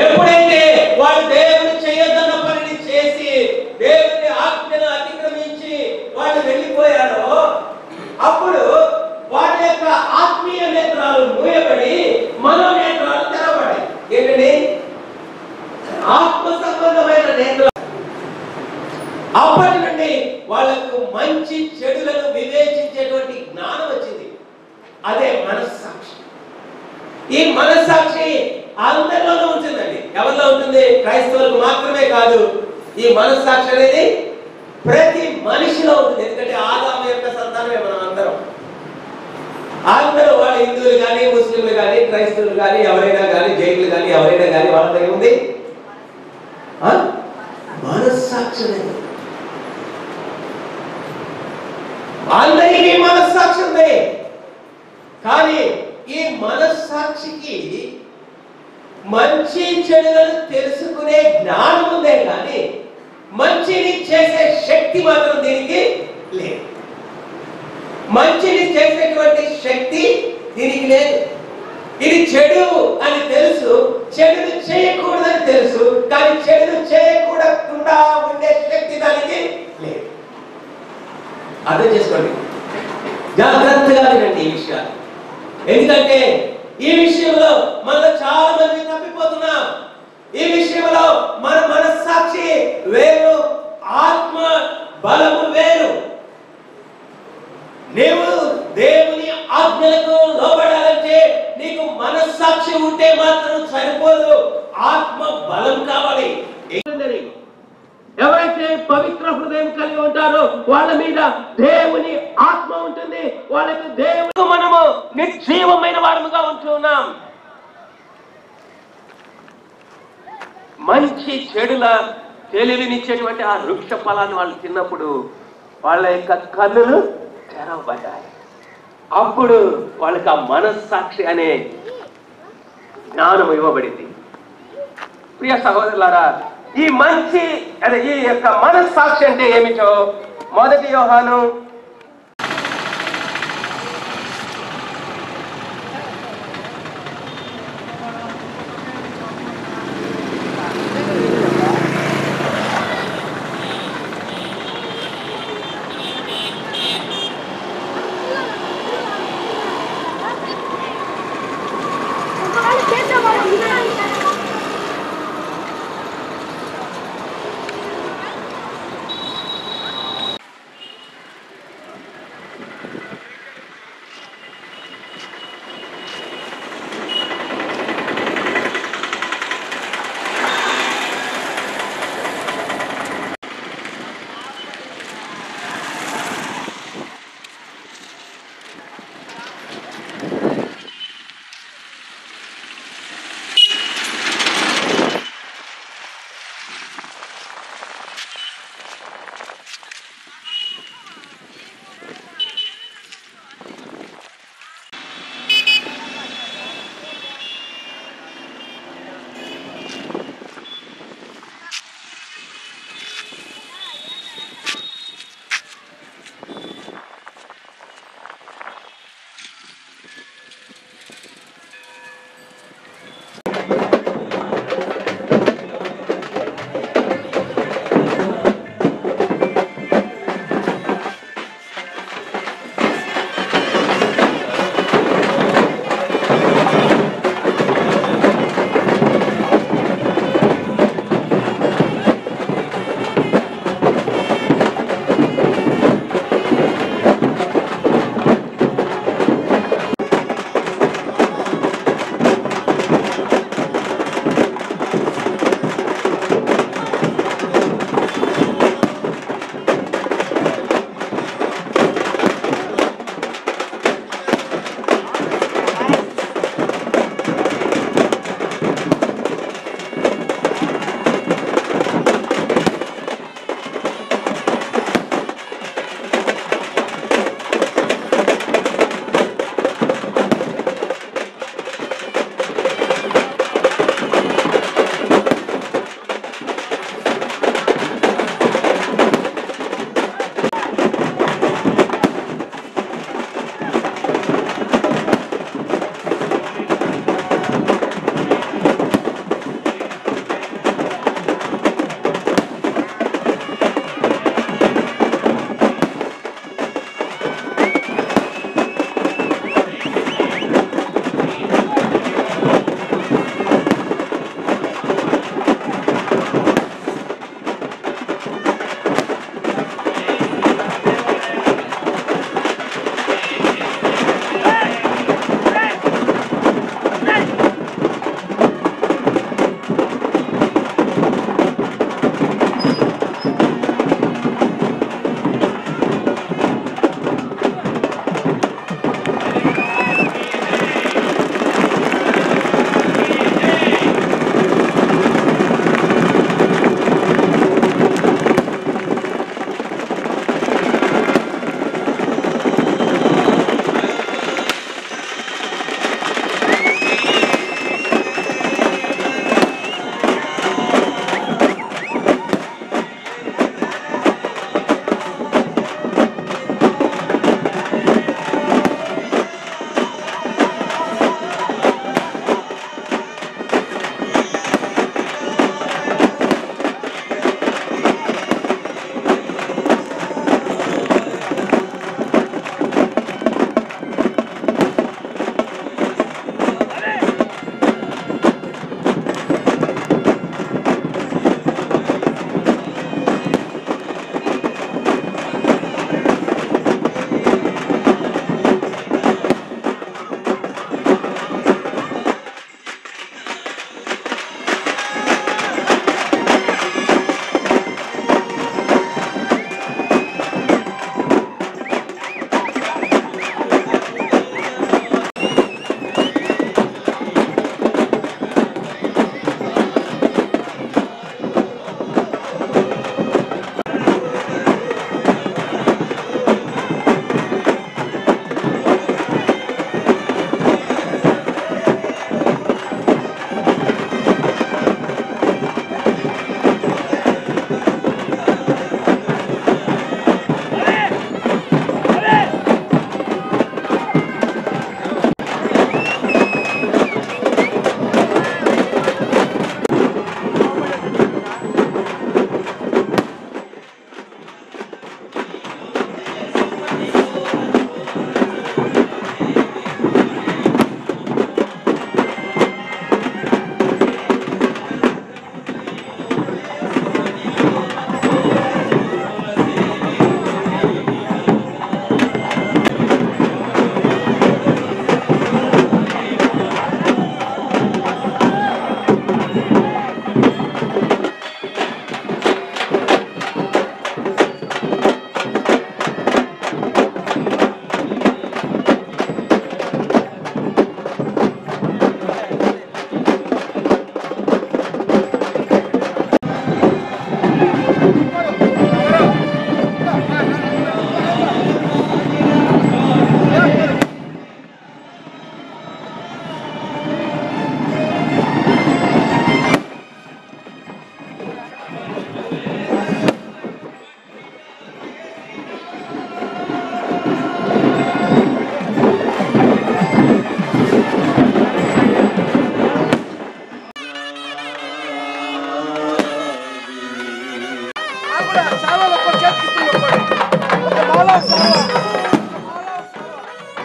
ఎప్పుడైతే వాళ్ళు దేవుడు చేయొద్దన్న పనిని చేసి దేవుని ఆజ్ఞను అతిక్రమించి వాళ్ళు వెళ్ళిపోయారో అప్పుడు వాటి యొక్క ఆత్మీయ నేత్రాలు మూయబడి మనో నేత్రాలు తెరవబడాయి. ఏంటండి? ఆత్మ సంబంధమైన నేత్రాలు. అప్పటి నుండి వాళ్ళకు మంచి చెడులను వివేచించేటువంటి జ్ఞానం వచ్చింది. అదే మనస్సాక్షి. ఈ మనస్సాక్షి అందరిలోనూ ఉంటుందండి. ఎవరిలో ఉంటుంది? క్రైస్తవులకు మాత్రమే కాదు. ఈ మనస్సాక్షి అనేది ప్రతి మనిషిలో ఉంటుంది. ఎందుకంటే ఆదాము యొక్క సంతానమే మనం అందరం. అందరూ వాళ్ళు హిందువులు కానీ, ముస్లింలు కానీ, క్రైస్తవులు కానీ, ఎవరైనా కానీ, జైన్లు కానీ, ఎవరైనా కానీ వాళ్ళ దగ్గర ఉంది మనస్సాక్షి. అందరికీ మనస్సాక్షి ఉంది. కానీ ఈ మనస్సాక్షికి మంచి చెడులను తెలుసుకునే జ్ఞానం ఉందే కానీ మంచిని చేసే శక్తి మాత్రం దీనికి లేదు. మంచిని చేసేటువంటి శక్తి దీనికి లేదు. ఇది చెడు అని తెలుసు, చెడును చేయకూడదని తెలుసు, కానీ చెడును చేయకూడకుండా ఉండే శక్తి దానికి లేదు. అర్థం చేసుకోండి, జాగ్రత్తగా వినండి ఈ విషయాలు. ఎందుకంటే ఈ విషయంలో మనలో చాలా మంది తప్పిపోతున్నాం. ఈ విషయంలో మన మనస్సాక్షి వేరు, ఆత్మ బలము వేరు. నీవు దేవుని ఆజ్ఞలకు లోబడాలంటే నీకు మనస్సాక్షి ఉంటే మాత్రం సరిపోదు, ఆత్మ బలం కావాలి. ఎవరైతే పవిత్ర హృదయం కలిగి ఉంటారో వాళ్ళ మీద దేవుని ఆత్మ ఉంటుంది. వాళ్ళకి దేవుడు మనము నిర్జీవమైన వారముగా ఉంటున్నాం. మంచి చెడుల తెలివినిచ్చేటువంటి ఆ వృక్ష ఫలాన్ని వాళ్ళు తిన్నప్పుడు వాళ్ళ యొక్క కన్నులు తెరవబడ్డాయి. అప్పుడు వాళ్ళకి ఆ మనస్సాక్షి అనే జ్ఞానం ఇవ్వబడింది. ప్రియ సహోదరులారా, ఈ మంచి అదే ఈ యొక్క మనస్సాక్షి అంటే ఏమిటో 1 యోహాను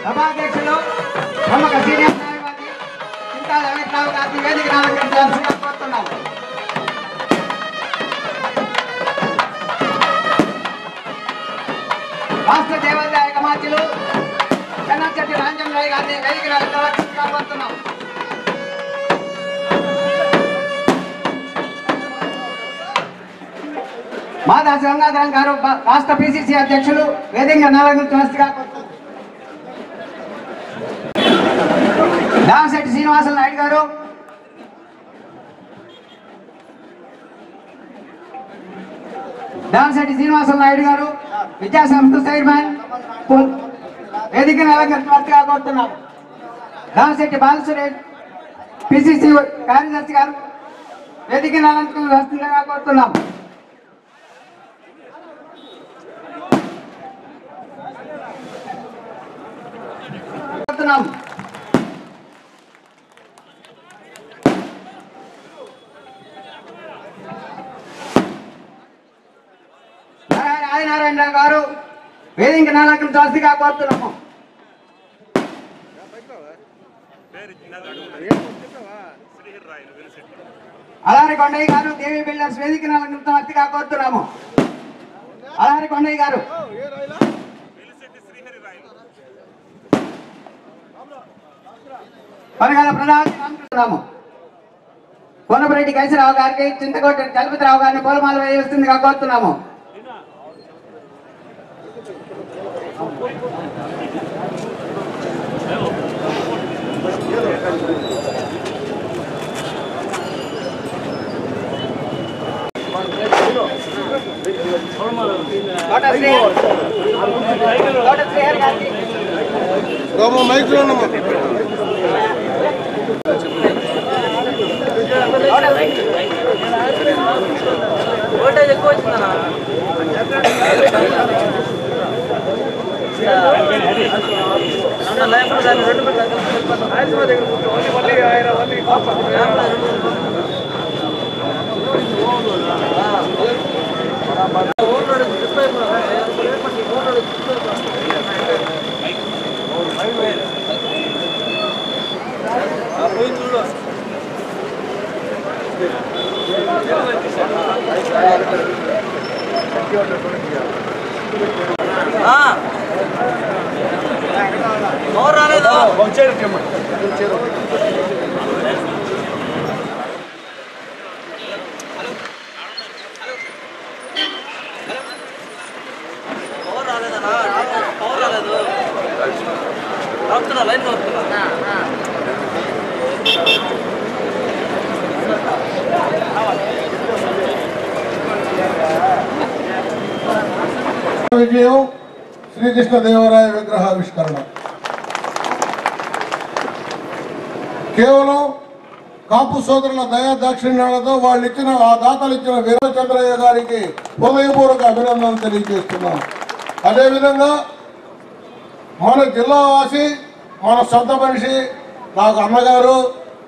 సభాధ్యక్షులు ప్రముఖ సీనియర్ న్యాయవాది చింతాల వెంకటరావు గారిని వేదిక అలంకరించాల్సిందిగా కోరుతున్నాము. రాష్ట్ర దేవాదాయ కమార్చులు చెన్నచెట్టి రాంజనరాయ్ గారిని వేదిక అలంకరించాల్సిందిగా కోరుతున్నాము. మాదాసి గంగాధరం గారు రాష్ట్ర పిసిసి అధ్యక్షులు వేదిక అలంకరించాల్సిందిగా కోరుతున్నాము. దామశెట్టి శ్రీనివాస నాయుడు గారు విద్యాసంస్థ చైర్మన్ వేదికను అలంకరించవలసిగా కోరుతున్నాం. దామశెట్టి బాలసురేష్ పిసిసి కార్యదర్శి గారు వేదికను అలంకరించవలసిగా కోరుతున్నాం. ఆదినారాయణరావు గారు వేదిక నాయకులు జాస్తిగా కోరుతున్నాము. అలారి కొండయ్య గారు దేవి బిల్డర్స్ వేదిక నాయకులు జాస్తిగా కోరుతున్నాము. అలారి కొండయ్య గారు పరగాల ప్రధాన కోనపరెడ్డి కేశరావు గారికి చింతకోట చలపతిరావు గారిని పూలమాల వేయవలసిందిగా కోరుతున్నాము. మైక్లో ఓటేజ్ ఎక్కువ వచ్చిందన్నా రాలేదు లైన్ విజయం శ్రీకృష్ణదేవరాయ విగ్రహావిష్కరణ. కేవలం కాపు సోదరుల దయా దాక్షిణ్యాలతో వాళ్ళు ఇచ్చిన ఆ దాతలు ఇచ్చిన వీరచంద్రయ్య గారికి హృదయపూర్వక అభినందనలు తెలియజేస్తున్నాం. అదేవిధంగా మన జిల్లా వాసి మన సొంత మనిషి నాకు అన్నగారు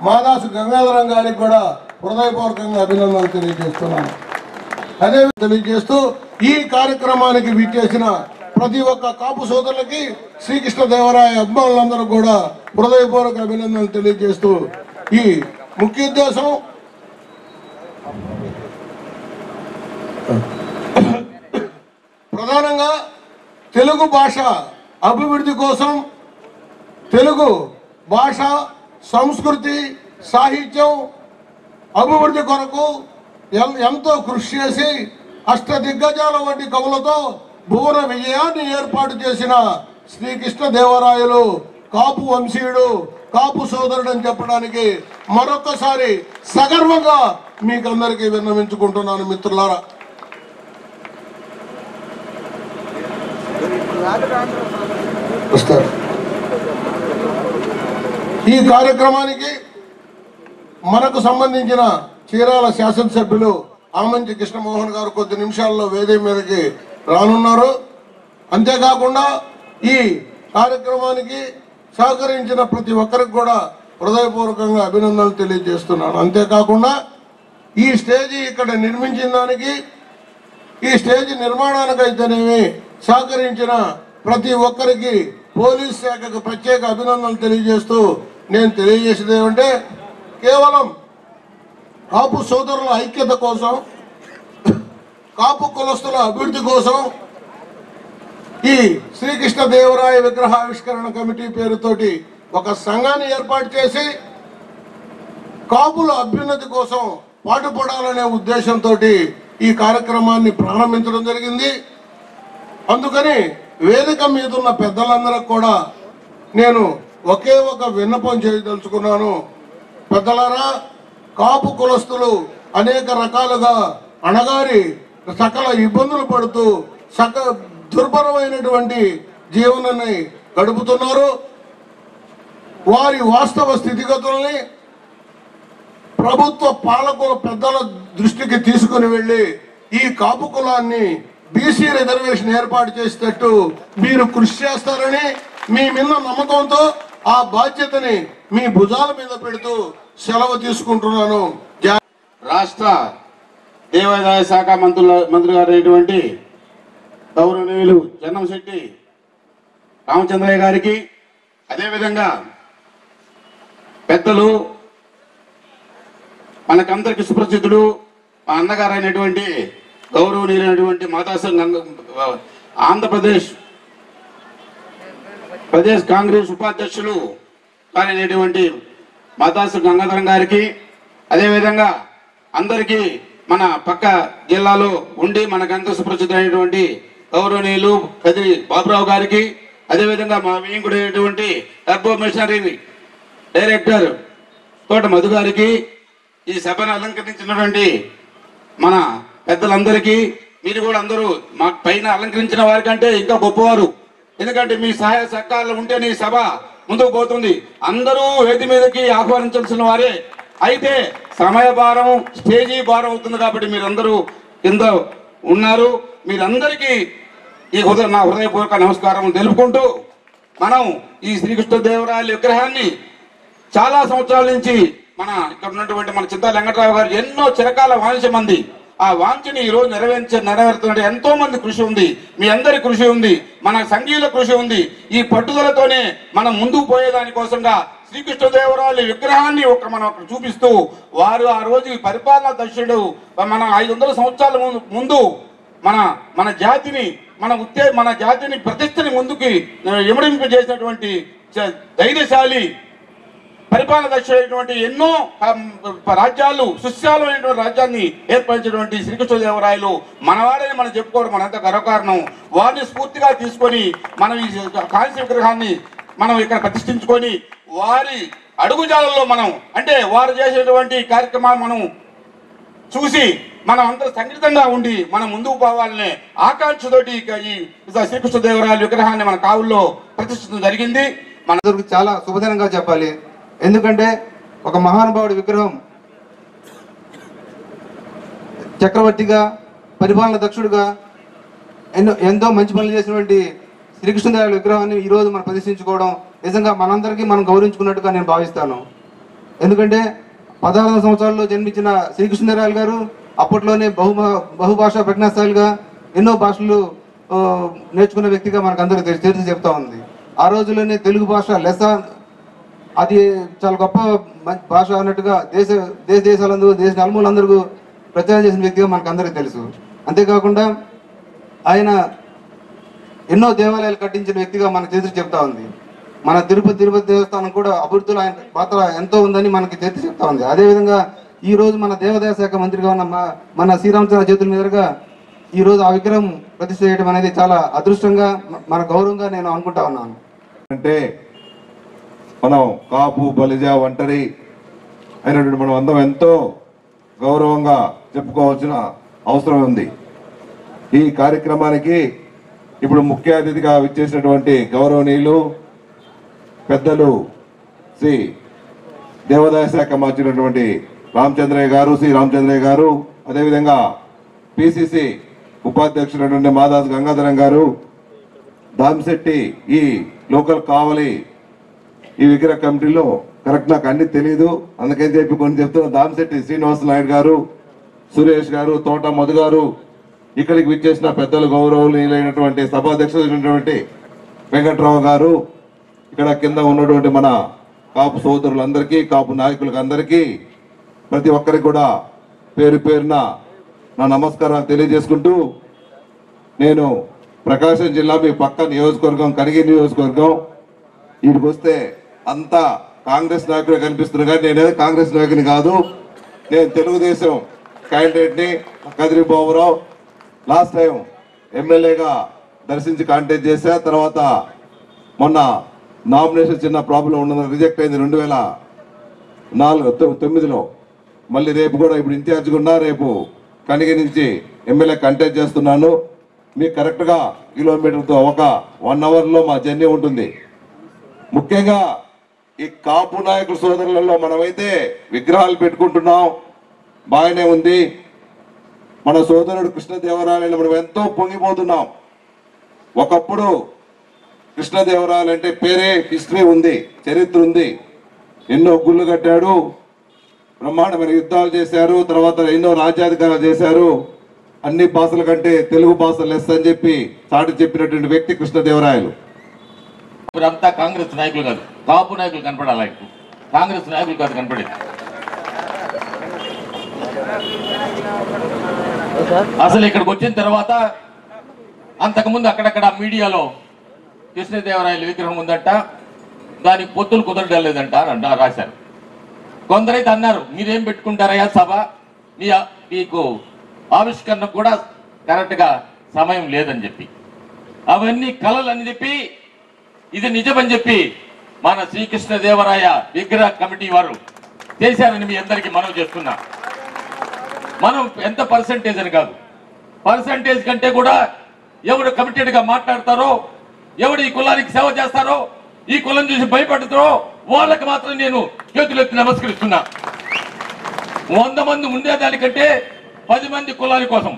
మాదాసు గంగాధరం గారికి కూడా హృదయపూర్వకంగా అభినందనలు తెలియజేస్తున్నాను. అదే తెలియజేస్తూ ఈ కార్యక్రమానికి విచ్చేసిన ప్రతి ఒక్క కాపు సోదరులకి శ్రీకృష్ణదేవరాయ అభిమానులందరూ కూడా హృదయపూర్వక అభినందనలు తెలియజేస్తూ ఈ ముఖ్య ఉద్దేశం ప్రధానంగా తెలుగు భాష అభివృద్ధి కోసం తెలుగు భాష సంస్కృతి సాహిత్యం అభివృద్ధి కొరకు ఎంతో కృషి చేసి అష్టదిగ్గజాల వంటి కవులతో భువన విజయాన్ని ఏర్పాటు చేసిన శ్రీకృష్ణదేవరాయలు కాపు వంశీయుడు కాపు సోదరుడు అని చెప్పడానికి మరొక్కసారి సగర్వంగా మీకందరికీ విన్నవించుకుంటున్నాను మిత్రులారా. ఈ కార్యక్రమానికి మనకు సంబంధించిన చీరాల శాసనసభ్యులు ఆమంచి కృష్ణమోహన్ గారు కొద్ది నిమిషాల్లో వేదిక మీదకి రానున్నారు. అంతేకాకుండా ఈ కార్యక్రమానికి సహకరించిన ప్రతి ఒక్కరికి కూడా హృదయపూర్వకంగా అభినందనలు తెలియజేస్తున్నాను. అంతేకాకుండా ఈ స్టేజీ ఇక్కడ నిర్మించిన దానికి, ఈ స్టేజ్ నిర్మాణానికైతేనేమి సహకరించిన ప్రతి ఒక్కరికి పోలీస్ శాఖకు ప్రత్యేక అభినందనలు తెలియజేస్తూ నేను తెలియజేసేది ఏమంటే, కేవలం కాపు సోదరుల ఐక్యత కోసం, కాపు కులస్తుల అభివృద్ధి కోసం ఈ శ్రీకృష్ణదేవరాయ విగ్రహావిష్కరణ కమిటీ పేరుతోటి ఒక సంఘాన్ని ఏర్పాటు చేసి కాపుల అభ్యున్నతి కోసం పాటుపడాలనే ఉద్దేశంతో ఈ కార్యక్రమాన్ని ప్రారంభించడం జరిగింది. అందుకని వేదిక మీద ఉన్న పెద్దలందరికి కూడా నేను ఒకే ఒక విన్నపం చేయదలుచుకున్నాను. పెద్దలారా, కాపు కులస్తులు అనేక రకాలుగా అణగారి సకల ఇబ్బందులు పడుతూ దుర్భరమైనటువంటి జీవనాన్ని గడుపుతున్నారు. వారి వాస్తవ స్థితిగతుల్ని ప్రభుత్వ పాలకుల పెద్దల దృష్టికి తీసుకుని వెళ్ళి ఈ కాపు కులాన్ని బీసీ రిజర్వేషన్ ఏర్పాటు చేసేటట్టు మీరు కృషి చేస్తారని మీ మీద నమ్మకంతో ఆ బాధ్యతని మీ భుజాల మీద పెడుతూ సెలవు తీసుకుంటున్నాను. రాష్ట్ర దేవాదాయ శాఖ మంత్రి గారైనటువంటి గౌరవనీయులు జన్నంశెట్టి రామచంద్రయ్య గారికి, అదేవిధంగా పెద్దలు మనకందరికి సుప్రసిద్ధుడు మా అన్నగారైనటువంటి గౌరవనీయులైనటువంటి మాతాసం ఆంధ్రప్రదేశ్ కాంగ్రెస్ ఉపాధ్యక్షులు కానిటువంటి మాతాసు గంగాధరం గారికి, అదేవిధంగా అందరికీ మన పక్క జిల్లాలో ఉండి మనకంత సుప్రసిద్ధమైనటువంటి గౌరవనీయులు కదిరి బాబురావు గారికి, అదేవిధంగా మా వేయింకుడైనటువంటి టర్బో మిషనరీ డైరెక్టర్ తోట మధు గారికి, ఈ సభను అలంకరించినటువంటి మన పెద్దలందరికీ, మీరు కూడా అందరూ మా పైన అలంకరించిన వారికంటే ఇంకా గొప్పవారు. ఎందుకంటే మీ సహాయ సహకారాలు ఉంటేనే ఈ సభ ముందుకు పోతుంది. అందరూ వేది మీదకి ఆహ్వానించాల్సిన వారే. అయితే సమయ భారం, స్టేజీ భారం అవుతుంది కాబట్టి మీరందరూ కింద ఉన్నారు. మీరందరికీ ఈ నా హృదయపూర్వక నమస్కారం తెలుపుకుంటూ, మనం ఈ శ్రీకృష్ణదేవరాయల విగ్రహాన్ని చాలా సంవత్సరాల నుంచి ఇక్కడ ఉన్నటువంటి మన చింతా వెంకటరావు గారు ఎన్నో చిరకాల వాంఛ మంది, ఆ వాంఛని ఈ రోజు నెరవేరుతున్నట్టు ఎంతో మంది కృషి ఉంది, మీ అందరి కృషి ఉంది, మన సంఘీయుల కృషి ఉంది. ఈ పట్టుదలతోనే మనం ముందుకు పోయేదానికోసంగా శ్రీకృష్ణదేవరాయల విగ్రహాన్ని మనం చూపిస్తూ, వారు ఆ రోజు పరిపాలనా దక్షుడు మన 500 సంవత్సరాల ముందు మన జాతిని మన జాతిని ప్రతిష్టని ముందుకి ఇమడింపు చేసినటువంటి ధైర్యశాలి పరిపాలన దక్షుడైనటువంటి ఎన్నో రాజ్యాలు సుశాలమైనటువంటి రాజ్యాన్ని ఏర్పరిచినటువంటి శ్రీకృష్ణదేవరాయలు మనవాడని మనం చెప్పుకోవడం మనంత గర్వకారణం. వారిని స్ఫూర్తిగా తీసుకొని మనం ఈ కాంస్య విగ్రహాన్ని మనం ఇక్కడ ప్రతిష్ఠించుకొని వారి అడుగుజాలలో మనం అంటే వారు చేసేటువంటి కార్యక్రమాలు మనం చూసి మనం అందరూ సంఘటితంగా ఉండి మనం ముందుకు పోవాలనే ఆకాంక్షతోటి ఈ శ్రీకృష్ణదేవరాయల విగ్రహాన్ని మన కావుల్లో ప్రతిష్ఠించడం జరిగింది. మన చాలా శుభదినంగా చెప్పాలి. ఎందుకంటే ఒక మహానుభావుడి విగ్రహం చక్రవర్తిగా, పరిపాలన దక్షుడుగా ఎంతో మంచి పనులు చేసినటువంటి శ్రీకృష్ణదేవరాయల విగ్రహాన్ని ఈరోజు మనం ప్రదర్శించుకోవడం నిజంగా మనందరికీ మనం గౌరవించుకున్నట్టుగా నేను భావిస్తాను. ఎందుకంటే 16వ సంవత్సరాల్లో జన్మించిన శ్రీకృష్ణదేవరాయలు గారు అప్పట్లోనే బహుభాషా ప్రజ్ఞాశాలిగా ఎన్నో భాషలు నేర్చుకున్న వ్యక్తిగా మనకు అందరూ చరిత్ర చెప్తా ఉంది. ఆ రోజుల్లోనే తెలుగు భాష లెస్స అది చాలా గొప్ప భాష అన్నట్టుగా దేశాలందరూ దేశ నలుమూలందరూ ప్రచారం చేసిన వ్యక్తిగా మనకు అందరికీ తెలుసు. అంతేకాకుండా ఆయన ఎన్నో దేవాలయాలు కట్టించిన వ్యక్తిగా మన చరిత్ర చెప్తా ఉంది. మన తిరుపతి దేవస్థానం కూడా అభివృద్ధిలో ఆయన పాత్ర ఎంతో ఉందని మనకి చరిత్ర చెప్తా ఉంది. అదేవిధంగా ఈ రోజు మన దేవాదాయ శాఖ మంత్రిగా ఉన్న మన శ్రీరామచంద్ర చేతుల మీదుగా ఈ రోజు ఆ విగ్రహం ప్రతిష్ఠ చేయడం అనేది చాలా అదృష్టంగా మన గౌరవంగా నేను అనుకుంటా ఉన్నాను. అంటే మనం కాపు బలిజ ఒంటరి అయినటువంటి మనం అందరం ఎంతో గౌరవంగా చెప్పుకోవాల్సిన అవసరం ఉంది. ఈ కార్యక్రమానికి ఇప్పుడు ముఖ్య అతిథిగా విచ్చేసినటువంటి గౌరవనీయులు పెద్దలు శ్రీ దేవాదాయ శాఖ మార్చినటువంటి శ్రీ రామచంద్రయ్య గారు, అదేవిధంగా పిసిసి ఉపాధ్యక్షుడు మాదాస్ గంగాధరం గారు, దామిశెట్టి ఈ లోకల్ కావలి ఈ విగ్రహ కమిటీలో కరెక్ట్ నాకు అన్ని తెలియదు, అందుకని చెప్పి కొన్ని చెప్తున్నా. దామిశెట్టి శ్రీనివాస నాయుడు గారు, సురేష్ గారు, తోట మధు గారు, ఇక్కడికి విచ్చేసిన పెద్దలు గౌరవనీయులైనటువంటి సభాధ్యక్షులైనటువంటి వెంకట్రావు గారు, ఇక్కడ కింద ఉన్నటువంటి మన కాపు సోదరులందరికీ, కాపు నాయకులకు అందరికీ, ప్రతి ఒక్కరికి కూడా పేరు పేరున నా నమస్కారాలు తెలియజేసుకుంటూ, నేను ప్రకాశం జిల్లా మీ పక్క నియోజకవర్గం కనిగిరి నియోజకవర్గం, వీటికి వస్తే అంతా కాంగ్రెస్ నాయకుడే కనిపిస్తున్నారు, కానీ నేనే కాంగ్రెస్ నాయకుని కాదు. నేను తెలుగుదేశం క్యాండిడేట్ని కదిరి బాబురావు. లాస్ట్ టైం ఎమ్మెల్యేగా దర్శించి కాంటాక్ట్ చేశా. తర్వాత మొన్న నామినేషన్ చిన్న ప్రాబ్లం ఉన్నది, రిజెక్ట్ అయింది 2009లో. మళ్ళీ రేపు కూడా ఇప్పుడు ఇన్ఛార్జ్గా ఉన్నా, రేపు కనిగిరి నుంచి ఎమ్మెల్యే కంటెస్ట్ చేస్తున్నాను. మీకు కరెక్ట్గా కిలోమీటర్తో ఒక 1 అవర్లో మా జర్నీ ఉంటుంది. ముఖ్యంగా ఈ కాపు నాయకుల సోదరులలో మనమైతే విగ్రహాలు పెట్టుకుంటున్నాం, బాగానే ఉంది. మన సోదరుడు కృష్ణదేవరాయలు మనం ఎంతో పొంగిపోతున్నాం. ఒకప్పుడు కృష్ణదేవరాయలు అంటే పేరే హిస్టరీ ఉంది, చరిత్ర ఉంది. ఎన్నో గుళ్ళు కట్టాడు, బ్రహ్మాండమైన యుద్ధాలు చేశారు, తర్వాత ఎన్నో రాజ్యాధికారాలు చేశారు. అన్ని భాషల కంటే తెలుగు భాష లెస్ అని చెప్పి చాటి చెప్పినటువంటి వ్యక్తి కృష్ణదేవరాయలు. అంతా కాంగ్రెస్ నాయకులు కాదు, కాపు నాయకులు కనపడాలి. కాంగ్రెస్ నాయకులు కాదు కనపడేది. అసలు ఇక్కడికి వచ్చిన తర్వాత అంతకుముందు అక్కడక్కడ మీడియాలో కృష్ణదేవరాయల విగ్రహం ఉందంట, దానికి పొత్తులు కుదరలేదంట అంట రాశారు. కొందరైతే అన్నారు, మీరేం పెట్టుకుంటారయ్యా సభ, మీకు ఆవిష్కరణ కూడా కరెక్ట్గా సమయం లేదని చెప్పి, అవన్నీ కలలు అని చెప్పి, ఇది నిజమని చెప్పి మన శ్రీకృష్ణదేవరాయ విగ్రహ కమిటీ వారు చేశారని మీ అందరికీ మనవి చేస్తున్నా. మనం ఎంత పర్సంటేజ్ అని కాదు, పర్సంటేజ్ కంటే కూడా ఎవరు కమిటెడ్గా మాట్లాడతారో, ఎవరు ఈ కులానికి సేవ చేస్తారో, ఈ కులం చూసి భయపడతారో వాళ్ళకి మాత్రం నేను చేతులెత్తి నమస్కరిస్తున్నా. 100 మంది ఉండేదానికంటే 10 మంది కులాల కోసం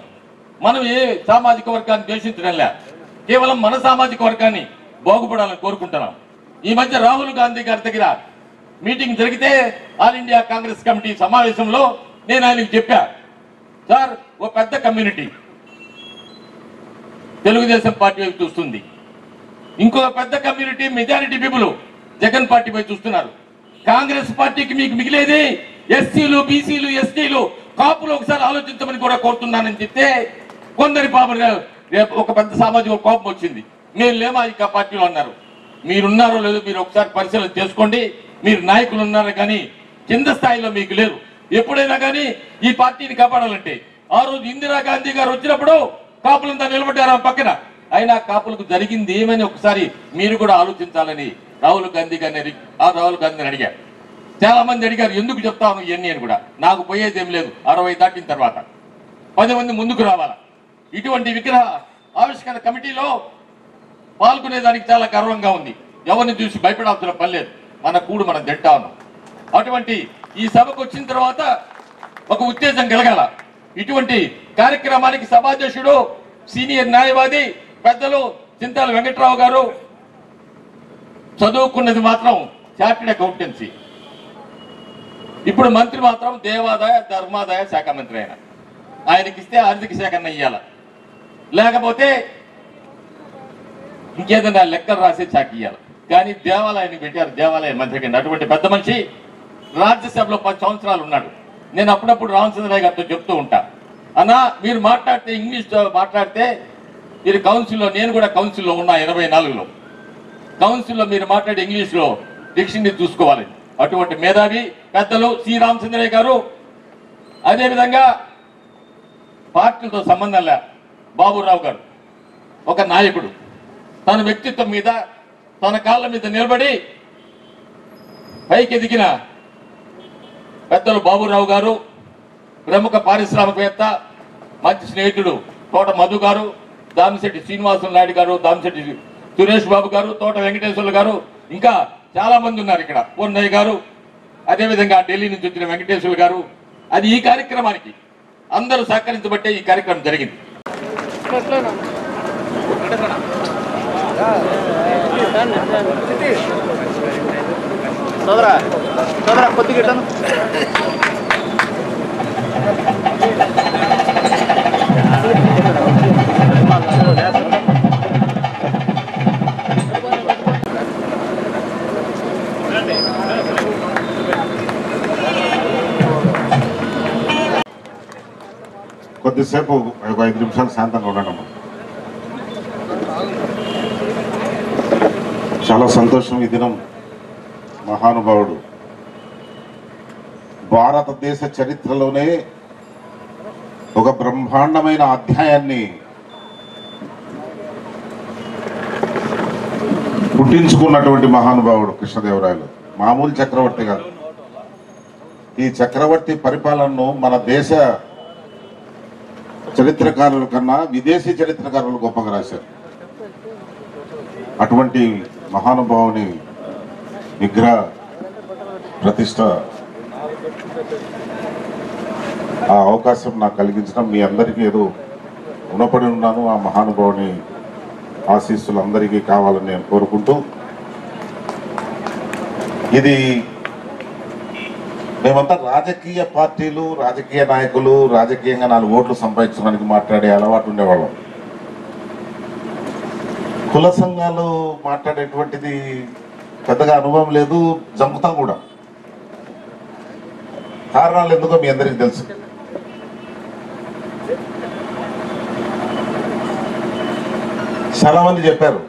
మనం ఏ సామాజిక వర్గాన్ని ద్వేషించడంలే, కేవలం మన సామాజిక వర్గాన్ని బాగుపడాలని కోరుకుంటున్నాం. ఈ మధ్య రాహుల్ గాంధీ గారి దగ్గర మీటింగ్ జరిగితే ఆల్ ఇండియా కాంగ్రెస్ కమిటీ సమావేశంలో నేను ఆయనకు చెప్పా, సార్ ఓ పెద్ద కమ్యూనిటీ తెలుగుదేశం పార్టీ వైపు చూస్తుంది, ఇంకో పెద్ద community majority people Jagan party వైపు చూస్తున్నారు. కాంగ్రెస్ పార్టీకి మీకు మిగిలేది ఎస్సీలు, బీసీలు, ఎస్టీలు, కాపులు ఒకసారి ఆలోచించమని కూడా కోరుతున్నానని చెప్తే కొందరి పాపం ఒక పెద్ద సామాజిక కోపం వచ్చింది. మీరు లేమా ఇక పార్టీలో అన్నారు. మీరున్నారో లేదో మీరు ఒకసారి పరిశీలన చేసుకోండి. మీరు నాయకులు ఉన్నారో కానీ కింద స్థాయిలో మీకు లేరు. ఎప్పుడైనా కానీ ఈ పార్టీని కాపాడాలంటే ఆ రోజు ఇందిరాగాంధీ గారు వచ్చినప్పుడు కాపులంతా నిలబడ్డారు ఆ పక్కన. అయినా కాపులకు జరిగింది ఏమని ఒకసారి మీరు కూడా ఆలోచించాలని రాహుల్ గాంధీ గారిని అడిగారు. చాలా మంది అడిగారు, ఎందుకు చెప్తాను ఇవన్నీ అని కూడా. నాకు పోయేది ఏం లేదు, 60 దాటిన తర్వాత 10 మంది ముందుకు రావాలా. ఇటువంటి విగ్రహ ఆవిష్కరణ కమిటీలో పాల్గొనేదానికి చాలా గర్వంగా ఉంది. ఎవరిని చూసి భయపడాల్సిన పని లేదు, మన కూడు మనం తింటా ఉన్నాం. అటువంటి ఈ సభకు వచ్చిన తర్వాత ఒక ఉత్తేజం కలగాల. ఇటువంటి కార్యక్రమానికి సభాధ్యక్షుడు సీనియర్ న్యాయవాది పెద్దలు చింతాల వెంకట్రావు గారు, చదువుకున్నది మాత్రం చార్టెడ్ అకౌంటెన్సీ, ఇప్పుడు మంత్రి మాత్రం దేవాదాయ ధర్మాదాయ శాఖ మంత్రి. ఆయనకి ఇస్తే ఆర్థిక శాఖ ఇయ్యాల, లేకపోతే ఇంకేదైనా లెక్కలు రాసే శాఖ ఇయ్యాలి. కానీ దేవాలయాన్ని పెట్టారు, దేవాలయ మంత్రి కింద. అటువంటి పెద్ద మనిషి రాజ్యసభలో 10 సంవత్సరాలు ఉన్నాడు. నేను అప్పుడప్పుడు రామచంద్రరావు గారితో చెప్తూ ఉంటా, అన్నా మీరు మాట్లాడితే ఇంగ్లీష్ మాట్లాడితే మీరు కౌన్సిల్లో, నేను కూడా కౌన్సిల్లో ఉన్నా 84లో, కౌన్సిల్లో మీరు మాట్లాడే ఇంగ్లీష్లో డిక్షనరీ చూసుకోవాలి. అటువంటి మేధావి పెద్దలు సి రామచంద్రయ్య గారు. అదేవిధంగా పార్టీలతో సంబంధం లే బాబురావు గారు, ఒక నాయకుడు, తన వ్యక్తిత్వం మీద తన కాళ్ళ మీద నిలబడి పైకి ఎదిగిన పెద్దలు బాబురావు గారు. ప్రముఖ పారిశ్రామికవేత్త, మంచి స్నేహితుడు తోట మధు గారు, దామిశెట్టి శ్రీనివాస నాయుడు గారు, దామిశెట్టి సురేష్ బాబు గారు, తోట వెంకటేశ్వర్లు గారు, ఇంకా చాలా మంది ఉన్నారు ఇక్కడ, పూర్ణయ్య గారు, అదేవిధంగా ఢిల్లీ నుంచి వచ్చిన వెంకటేశ్వర్లు గారు. అది ఈ కార్యక్రమానికి అందరూ సహకరించబట్టే ఈ కార్యక్రమం జరిగింది. కొద్దిగా కొద్దిసేపు ఒక 5 నిమిషాలు శాంతంగా ఉండడం. చాలా సంతోషం. ఈ దినం మహానుభావుడు భారతదేశ చరిత్రలోనే ఒక బ్రహ్మాండమైన అధ్యాయాన్ని పుట్టించుకున్నటువంటి మహానుభావుడు కృష్ణదేవరాయలు. మామూలు చక్రవర్తి కాదు. ఈ చక్రవర్తి పరిపాలనను మన దేశ చరిత్రకారుల కన్నా విదేశీ చరిత్రకారులు గొప్పగా రాశారు. అటువంటి మహానుభావుని విగ్రహ ప్రతిష్ట ఆ అవకాశం నాకు కలిగించడం మీ అందరికీ ఏదో రుణపడి ఉన్నాను. ఆ మహానుభావుని ఆశీస్సులు అందరికీ కావాలని నేను కోరుకుంటూ, ఇది మేమంతా రాజకీయ పార్టీలు, రాజకీయ నాయకులు, రాజకీయంగా 4 ఓట్లు సంపాదించడానికి మాట్లాడే అలవాటు ఉండేవాళ్ళం. కుల సంఘాలు మాట్లాడేటువంటిది పెద్దగా అనుభవం లేదు, జంపుతాం కూడా. కారణాలు ఎందుకో మీ అందరికీ తెలుసు. చాలా మంది చెప్పారు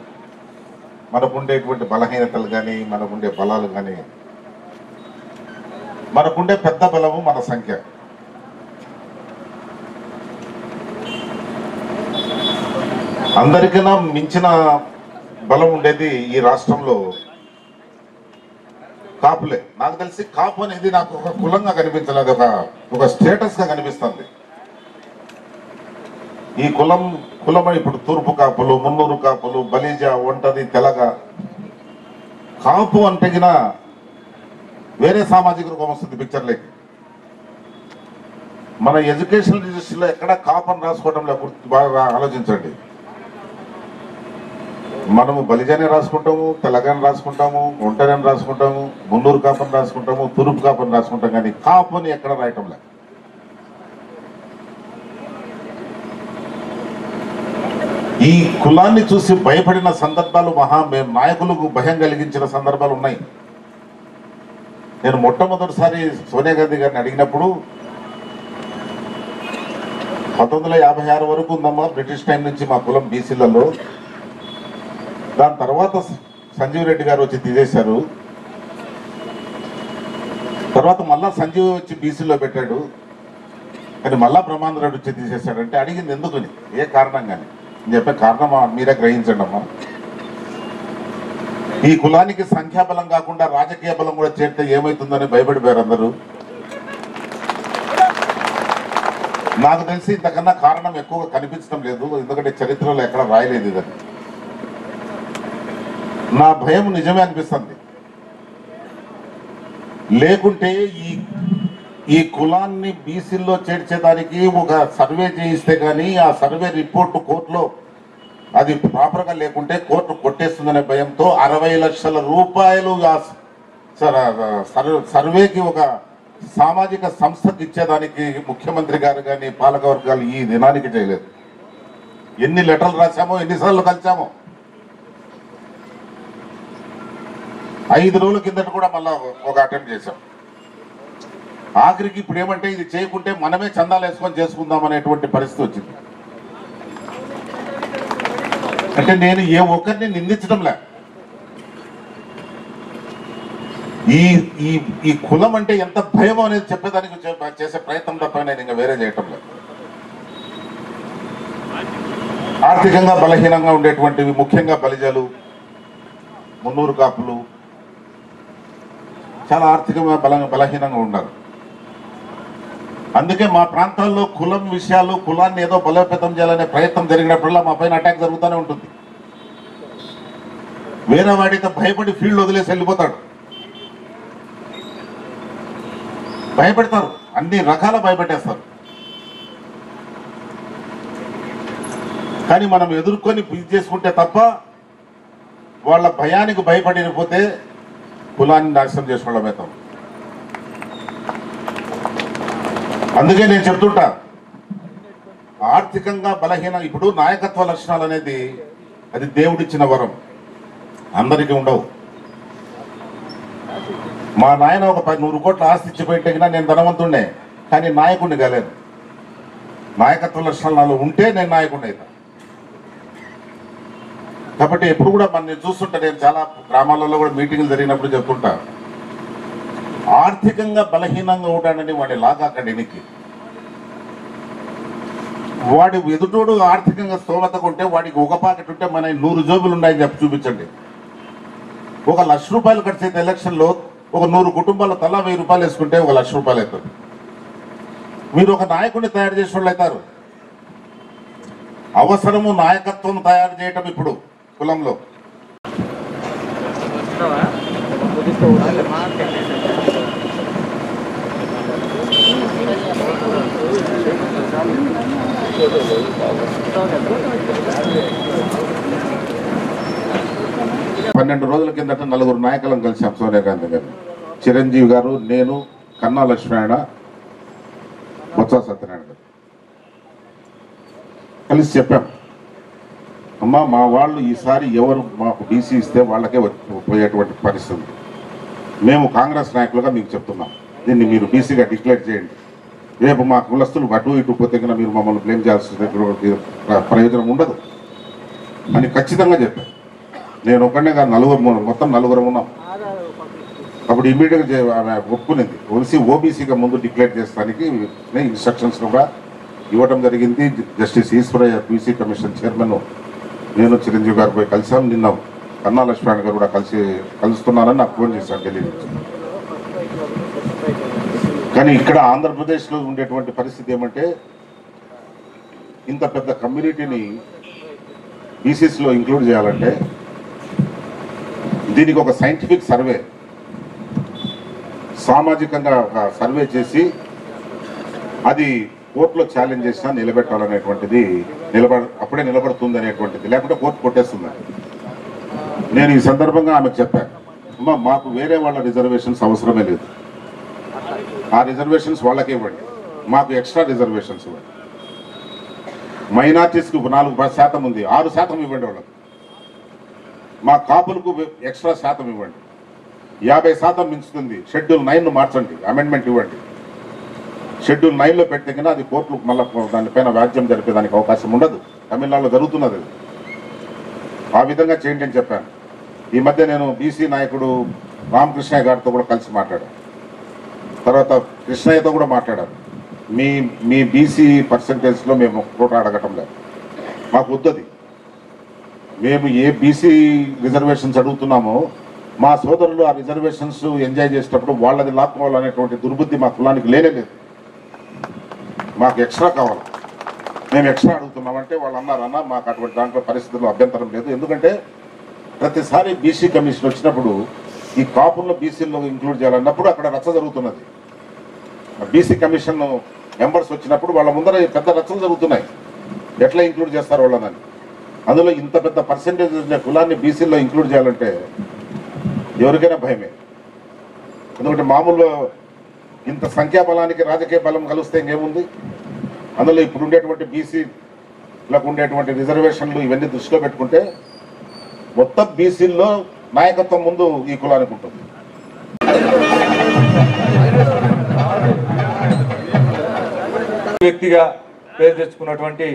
మనకుండేటువంటి బలహీనతలు కానీ, మనకుండే బలాలు కానీ. మనకుండే పెద్ద బలము మన సంఖ్య. అందరికన్నా మించిన బలం ఉండేది ఈ రాష్ట్రంలో కాపులే. నాకు తెలిసి కాపు అనేది నాకు ఒక కులంగా కనిపించలేదు, ఒక స్టేటస్ గా కనిపిస్తుంది. ఈ కులమై ఇప్పుడు తూర్పు కాపులు, మున్నూరు కాపులు, బలిజ, ఒంటది, తెలగ. కాపు అంటే వేరే సామాజిక రూపం వస్తుంది పిక్చర్లోకి. మన ఎడ్యుకేషన్ రిజిస్టర్లో ఎక్కడ కాపని రాసుకోవడంలో బాగా ఆలోచించండి. మనము బలిజానే రాసుకుంటాము, తెలంగాణ రాసుకుంటాము, ఒంటరిని రాసుకుంటాము, మున్నూరు కాపని రాసుకుంటాము, తూర్పు కాపని రాసుకుంటాం, కానీ కాపుని ఎక్కడ రాయటంలే. ఈ కులాన్ని చూసి భయపడిన సందర్భాలు నాయకులకు భయం కలిగించిన సందర్భాలు ఉన్నాయి. నేను మొట్టమొదటిసారి సోనియా గాంధీ గారిని అడిగినప్పుడు 1956 వరకు ఉందమ్మా బ్రిటిష్ టైం నుంచి మా కులం బీసీలలో. దాని తర్వాత సంజీవ్ రెడ్డి గారు వచ్చి తీసేశారు. తర్వాత మళ్ళా సంజీవ్ వచ్చి బీసీలో పెట్టాడు, కానీ మళ్ళా బ్రహ్మాంధ్ర రెడ్డి వచ్చి తీసేశాడంటే అడిగింది ఎందుకని, ఏ కారణం కానీ అని చెప్పే కారణమా మీరే గ్రహించండి అమ్మా. ఈ కులానికి సంఖ్యాబలం కాకుండా రాజకీయ బలం కూడా చేరితే ఏమవుతుందని భయపడిపోయారు అందరూ. నాకు తెలిసి ఇంతకన్నా కారణం ఎక్కువగా కనిపించడం లేదు, ఎందుకంటే చరిత్రలో ఎక్కడ రాయలేదు ఇదని. నా భయం నిజమే అనిపిస్తుంది. లేకుంటే ఈ కులాన్ని బీసీల్లో చేర్చేదానికి ఒక సర్వే చేయిస్తే కానీ ఆ సర్వే రిపోర్టు కోర్టులో అది ప్రాపర్గా లేకుంటే కోర్టు కొట్టేస్తుందనే భయంతో 60 లక్షల రూపాయలు సర్వేకి ఒక సామాజిక సంస్థకి ఇచ్చేదానికి ముఖ్యమంత్రి గారు కానీ పాలక వర్గాలు ఈ దినానికి చేయలేదు. ఎన్ని లెటర్లు రాశామో, ఎన్నిసార్లు కలిసామో. 5 రోజుల కిందట కూడా మళ్ళా ఒక అటెంప్ట్ చేశాం. ఆఖరికి ఇప్పుడు ఏమంటే ఇది చేయకుంటే మనమే చందాలు వేసుకొని చేసుకుందాం అనేటువంటి పరిస్థితి వచ్చింది. అంటే నేను ఏ ఒక్కరిని నిందించడంలే. ఈ కులం అంటే ఎంత భయం అనేది చెప్పేదానికి చేసే ప్రయత్నం తప్ప నేను ఇంకా వేరే చేయటం లేదు. ఆర్థికంగా బలహీనంగా ఉండేటువంటివి ముఖ్యంగా బలిజలు, మున్నూరు కాపులు చాలా ఆర్థికంగా బలహీనంగా ఉన్నారు. అందుకే మా ప్రాంతాల్లో కులం విషయాలు, కులాన్ని ఏదో బలోపేతం చేయాలనే ప్రయత్నం జరిగినప్పుడల్లా మా పైన అటాక్ జరుగుతూనే ఉంటుంది. వేరే వాడితో భయపడి ఫీల్డ్ వదిలేసి వెళ్ళిపోతాడు. భయపెడతారు, అన్ని రకాల భయపెట్టేస్తారు. కానీ మనం ఎదుర్కొని ఇది చేసుకుంటే తప్ప వాళ్ళ భయానికి భయపడిపోతే కులాన్ని నాశనం చేసుకోవడమవుతాం. అందుకే నేను చెప్తుంటా, ఆర్థికంగా బలహీన ఇప్పుడు నాయకత్వ లక్షణాలు అనేది అది దేవుడిచ్చిన వరం, అందరికీ ఉండవు. మా నాయన ఒక 100 కోట్ల ఆస్తి ఇచ్చిపోయింటే నేను ధనవంతుండే, కానీ నాయకుడిని కాలేదు. నాయకత్వ లక్షణాలు నాలో ఉంటే నేను నాయకుడిని అవుతా. కాబట్టి ఎప్పుడు కూడా మనం చూస్తుంటా, నేను చాలా గ్రామాలలో కూడా మీటింగ్లు జరిగినప్పుడు చెప్తుంటా, ఆర్థికంగా బలహీనంగా ఉంటాడని వాడి లాగాకండి ఎనికి. వాడి ఎదుటోడు ఆర్థికంగా స్తోమతగా ఉంటే వాడికి ఒక పాకెట్ ఉంటే మన 100 జోబులు ఉన్నాయని చెప్పి చూపించండి. 1 లక్ష రూపాయలు ఖర్చు అయితే ఎలక్షన్లో ఒక 100 కుటుంబాలు తలా 1000 రూపాయలు వేసుకుంటే 1 లక్ష రూపాయలు అవుతుంది. మీరు ఒక నాయకుడిని తయారు చేసే వాళ్ళు అవుతారు. అవసరము నాయకత్వం తయారు చేయటం ఇప్పుడు కులంలో. పన్నెండు రోజుల కిందట 4 నాయకులను కలిసాం. సోనియా గాంధీ గారు, చిరంజీవి గారు, నేను, కన్నా లక్ష్మీనారాయణ, బొత్స సత్యనారాయణ గారు కలిసి చెప్పాం, అమ్మా మా వాళ్ళు ఈసారి ఎవరు మాకు బీసీ ఇస్తే వాళ్ళకే పోయేటువంటి పరిస్థితి. మేము కాంగ్రెస్ నాయకులుగా మీకు చెప్తున్నాం, దీన్ని మీరు బీసీగా డిక్లేర్ చేయండి. రేపు మా కులస్తులు అటు ఇటు పోతే కన్నా మీరు మమ్మల్ని బ్లేమ్ చేయాల్సిన ప్రయోజనం ఉండదు అని ఖచ్చితంగా చెప్పాను. నేను ఒకనే కాదు, మొత్తం నలుగురు ఉన్నాం. అప్పుడు ఇమీడియట్గా ఆమె ఒప్పుకునేది, ఓబీసీగా ముందు డిక్లేర్ చేస్తానికి ఇన్స్ట్రక్షన్స్ కూడా ఇవ్వడం జరిగింది. Justice Eswaraiah BC commission chairman, నేను చిరంజీవి గారు పోయి కలిసాం. నిన్న కన్నా లక్ష్మణ్ గారు కూడా కలుస్తున్నారని నాకు ఫోన్ చేశాను ఢిల్లీ నుంచి. కానీ ఇక్కడ ఆంధ్రప్రదేశ్లో ఉండేటువంటి పరిస్థితి ఏమంటే, ఇంత పెద్ద కమ్యూనిటీని బీసీస్లో ఇంక్లూడ్ చేయాలంటే దీనికి ఒక సైంటిఫిక్ సర్వే, సామాజికంగా ఒక సర్వే చేసి అది కోర్టులో ఛాలెంజ్ చేసినా నిలబెట్టాలనేటువంటిది అప్పుడే నిలబడుతుంది అనేటువంటిది, లేకుంటే కోర్టు కొట్టేస్తుంది. నేను ఈ సందర్భంగా ఆమెకు చెప్పాను, అమ్మా మాకు వేరే వాళ్ళ రిజర్వేషన్స్ అవసరమే లేదు, ఆ రిజర్వేషన్స్ వాళ్ళకే ఇవ్వండి, మాకు ఎక్స్ట్రా రిజర్వేషన్స్ ఇవ్వండి. మైనార్టీస్కి 4% ఉంది, 6% ఇవ్వండి వాళ్ళకు. మా కాపులకు ఎక్స్ట్రా శాతం ఇవ్వండి, 50% మించుతుంది. షెడ్యూల్ 9 మార్చండి, అమెండ్మెంట్ ఇవ్వండి. షెడ్యూల్ 9లో పెడితే కన్నా అది కోర్టులు మళ్ళీ దానిపైన వ్యాజ్యం జరిపేదానికి అవకాశం ఉండదు. తమిళనాడులో జరుగుతున్నది, ఆ విధంగా చేయండి అని చెప్పాను. ఈ మధ్య నేను బీసీ నాయకుడు రామకృష్ణయ్య గారితో కూడా కలిసి మాట్లాడాను. తర్వాత కృష్ణయ్యతో కూడా మాట్లాడారు. మీ బీసీ పర్సంటేజ్లో మేము కోట అడగటం లేదు, మాకు వద్దది. మేము ఏ బీసీ రిజర్వేషన్స్ అడుగుతున్నామో మా సోదరులు ఆ రిజర్వేషన్స్ ఎంజాయ్ చేసేటప్పుడు వాళ్ళది లాక్కోవాలనేటువంటి దుర్బుద్ధి మా కులానికి లేనేలేదు. మాకు ఎక్స్ట్రా కావాలి, మేము ఎక్స్ట్రా అడుగుతున్నామంటే వాళ్ళు అన్నారు, అన్న మాకు అటువంటి దాంట్లో పరిస్థితుల్లో అభ్యంతరం లేదు. ఎందుకంటే ప్రతిసారి బీసీ కమిషన్ వచ్చినప్పుడు ఈ కాపుల్లో బీసీల్లో ఇంక్లూడ్ చేయాలన్నప్పుడు అక్కడ రచ్చ జరుగుతున్నది. బీసీ కమిషన్ మెంబర్స్ వచ్చినప్పుడు వాళ్ళ ముందర పెద్ద రచ్చలు జరుగుతున్నాయి, ఎట్లా ఇంక్లూడ్ చేస్తారు వాళ్ళని. అందులో ఇంత పెద్ద పర్సెంటేజ్ కులాన్ని బీసీల్లో ఇంక్లూడ్ చేయాలంటే ఎవరికైనా భయమే. ఎందుకంటే మామూలుగా ఇంత సంఖ్యాబలానికి రాజకీయ బలం కలిస్తే ఇంకేముంది. అందులో ఇప్పుడు ఉండేటువంటి బీసీలకు ఉండేటువంటి రిజర్వేషన్లు ఇవన్నీ దృష్టిలో పెట్టుకుంటే మొత్తం బీసీల్లో నాయకత్వం ముందు ఈ కులానికి ఉంటుంది. వ్యక్తిగా పేరు తెచ్చుకున్నటువంటి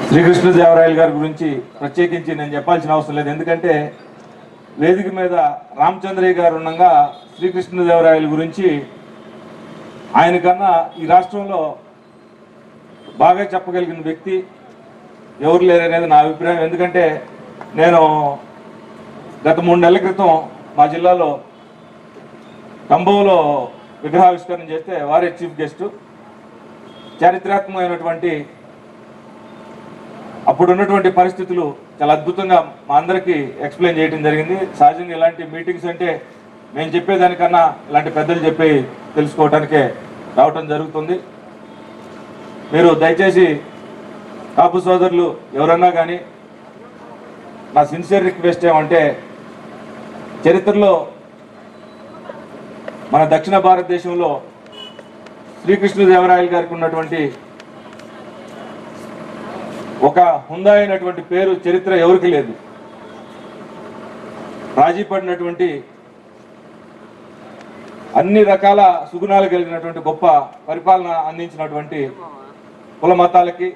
శ్రీకృష్ణదేవరాయలు గారి గురించి ప్రత్యేకించి నేను చెప్పాల్సిన అవసరం లేదు. ఎందుకంటే వేదిక మీద రామచంద్రయ్య గారు ఉండగా శ్రీకృష్ణదేవరాయలు గురించి ఆయనకన్నా ఈ రాష్ట్రంలో బాగా చెప్పగలిగిన వ్యక్తి ఎవరు లేరనేది నా అభిప్రాయం. ఎందుకంటే నేను గత 3 నెలల క్రితం మా జిల్లాలో కంబోలో విగ్రహావిష్కరణ చేస్తే వారే చీఫ్ గెస్ట్. చారిత్రాత్మకమైనటువంటి అప్పుడు ఉన్నటువంటి పరిస్థితులు చాలా అద్భుతంగా మా అందరికీ ఎక్స్ప్లెయిన్ చేయడం జరిగింది. సహజంగా ఇలాంటి మీటింగ్స్ అంటే మేము చెప్పేదానికన్నా ఇలాంటి పెద్దలు చెప్పి తెలుసుకోవడానికే రావటం జరుగుతుంది. మీరు దయచేసి కాపు సోదరులు ఎవరన్నా కానీ నా సిన్సియర్ రిక్వెస్ట్ ఏమంటే, చరిత్రలో మన దక్షిణ భారతదేశంలో శ్రీకృష్ణదేవరాయలు గారికి ఉన్నటువంటి ఒక హుందా అయినటువంటి పేరు చరిత్ర ఎవరికి లేదు. రాజీ పడినటువంటి అన్ని రకాల సుగుణాలు కలిగినటువంటి గొప్ప పరిపాలన అందించినటువంటి కుల మతాలకి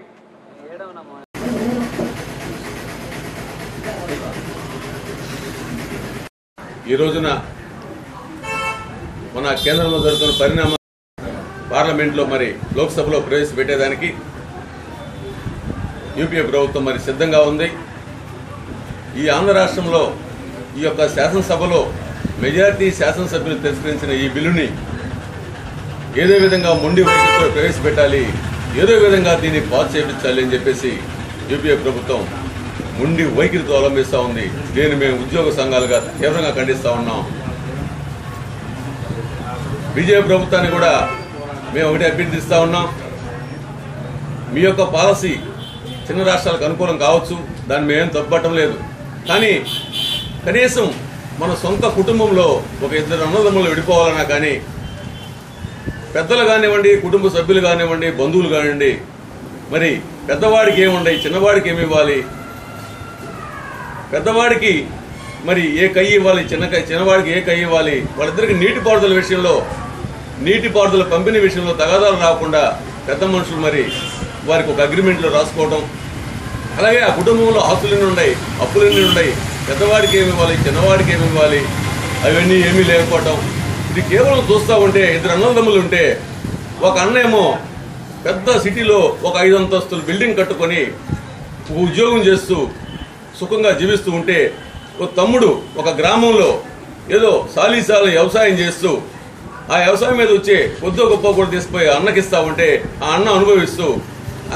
ఈ రోజున మన కేంద్రంలో జరుగుతున్న పరిణామం పార్లమెంట్లో మరి లోక్సభలో ప్రవేశపెట్టేదానికి యూపీఏ ప్రభుత్వం మరి సిద్ధంగా ఉంది. ఈ ఆంధ్ర రాష్ట్రంలో ఈ యొక్క శాసనసభలో మెజారిటీ శాసనసభ్యులు తిరస్కరించిన ఈ బిల్లుని ఏదో విధంగా మొండి వైఖరితో ప్రవేశపెట్టాలి, ఏదో విధంగా దీన్ని పాస్ చేయించాలి అని చెప్పేసి యూపీఏ ప్రభుత్వం మొండి వైఖరితో అవలంబిస్తూ ఉంది. దీన్ని మేము ఉద్యోగ సంఘాలుగా తీవ్రంగా ఖండిస్తూ ఉన్నాం. బీజేపీ ప్రభుత్వాన్ని కూడా మేము ఒకటి అభ్యర్థిస్తూ ఉన్నాం. మీ యొక్క పాలసీ చిన్న రాష్ట్రాలకు అనుకూలం కావచ్చు, దాన్ని మేమేం తప్పటం లేదు. కానీ కనీసం మన సొంత కుటుంబంలో ఒక ఇద్దరు అన్నదమ్ములు విడిపోవాలన్నా కానీ పెద్దలు కానివ్వండి, కుటుంబ సభ్యులు కానివ్వండి, బంధువులు కానివ్వండి, మరి పెద్దవాడికి ఏముండయి, చిన్నవాడికి ఏమి ఇవ్వాలి, పెద్దవాడికి మరి ఏ కయ్యి ఇవ్వాలి, చిన్నవాడికి ఏ కయ్యి ఇవ్వాలి, వాళ్ళిద్దరికి నీటిపారుదల విషయంలో నీటిపారుదల పంపిణీ విషయంలో తగాదాలు రాకుండా పెద్ద మనుషులు మరి వారికి ఒక అగ్రిమెంట్లో రాసుకోవడం, అలాగే ఆ కుటుంబంలో ఆస్తులన్నీ ఉన్నాయి, అప్పులన్నీ ఉన్నాయి, పెద్దవాడికి ఏమి ఇవ్వాలి, చిన్నవాడికి ఏమి ఇవ్వాలి, అవన్నీ ఏమీ లేకపోవటం. ఇది కేవలం చూస్తూ ఉంటే ఇద్దరు అన్నదమ్ములు ఉంటే ఒక అన్నేమో పెద్ద సిటీలో ఒక 5 అంతస్తుల బిల్డింగ్ కట్టుకొని ఉద్యోగం చేస్తూ సుఖంగా జీవిస్తూ ఉంటే ఒక తమ్ముడు ఒక గ్రామంలో ఏదో సాలీసాల వ్యవసాయం చేస్తూ ఆ వ్యవసాయం మీద వచ్చే కొద్దో గొప్ప కూడా తీసుకుపోయి అన్నకిస్తా ఉంటే ఆ అన్న అనుభవిస్తూ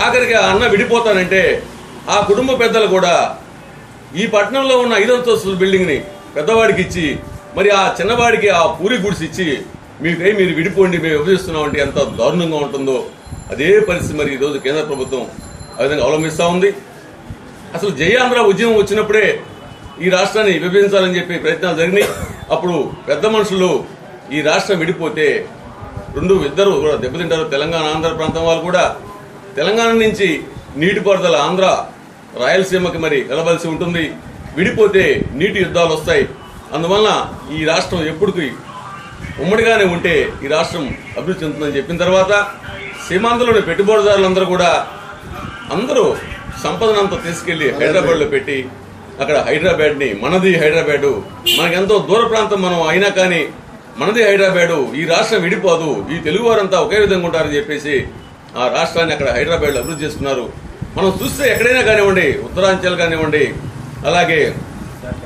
ఆఖరికి ఆ అన్న విడిపోతానంటే ఆ కుటుంబ పెద్దలు కూడా ఈ పట్టణంలో ఉన్న 5 అంతస్తుల బిల్డింగ్ని పెద్దవాడికి ఇచ్చి మరి ఆ చిన్నవాడికి ఆ పూరి గుడిసి ఇచ్చి మీరు విడిపోండి, మేము విభజిస్తున్నామంటే ఎంత దారుణంగా ఉంటుందో అదే పరిస్థితి మరి ఈరోజు కేంద్ర ప్రభుత్వం ఆ విధంగా అవలంబిస్తూ ఉంది. అసలు జయాంధ్ర ఉద్యమం వచ్చినప్పుడే ఈ రాష్ట్రాన్ని విభజించాలని చెప్పి ప్రయత్నాలు జరిగినాయి. అప్పుడు పెద్ద మనుషులు ఈ రాష్ట్రం విడిపోతే ఇద్దరు కూడా దెబ్బతింటారు. తెలంగాణ ఆంధ్ర ప్రాంతం వాళ్ళు కూడా తెలంగాణ నుంచి నీటిపారుదల ఆంధ్ర రాయలసీమకి మరి వెళ్ళవలసి ఉంటుంది. విడిపోతే నీటి యుద్ధాలు వస్తాయి. అందువలన ఈ రాష్ట్రం ఎప్పటికీ ఉమ్మడిగానే ఉంటే ఈ రాష్ట్రం అభివృద్ధి చెందుతుందని చెప్పిన తర్వాత సీమాంధ్రలోని పెట్టుబడిదారులందరూ కూడా అందరూ సంపదనంతా తీసుకెళ్లి హైదరాబాద్లో పెట్టి అక్కడ హైదరాబాద్ని మనది హైదరాబాదు, మనకెంతో దూర ప్రాంతం మనం అయినా కానీ మనది హైదరాబాదు, ఈ రాష్ట్రం విడిపోదు, ఈ తెలుగు వారంతా ఒకే విధంగా ఉంటారని చెప్పేసి ఆ రాష్ట్రాన్ని అక్కడ హైదరాబాద్లో అభివృద్ధి చేసుకున్నారు. మనం చూస్తే ఎక్కడైనా కానివ్వండి, ఉత్తరాంచల్ కానివ్వండి, అలాగే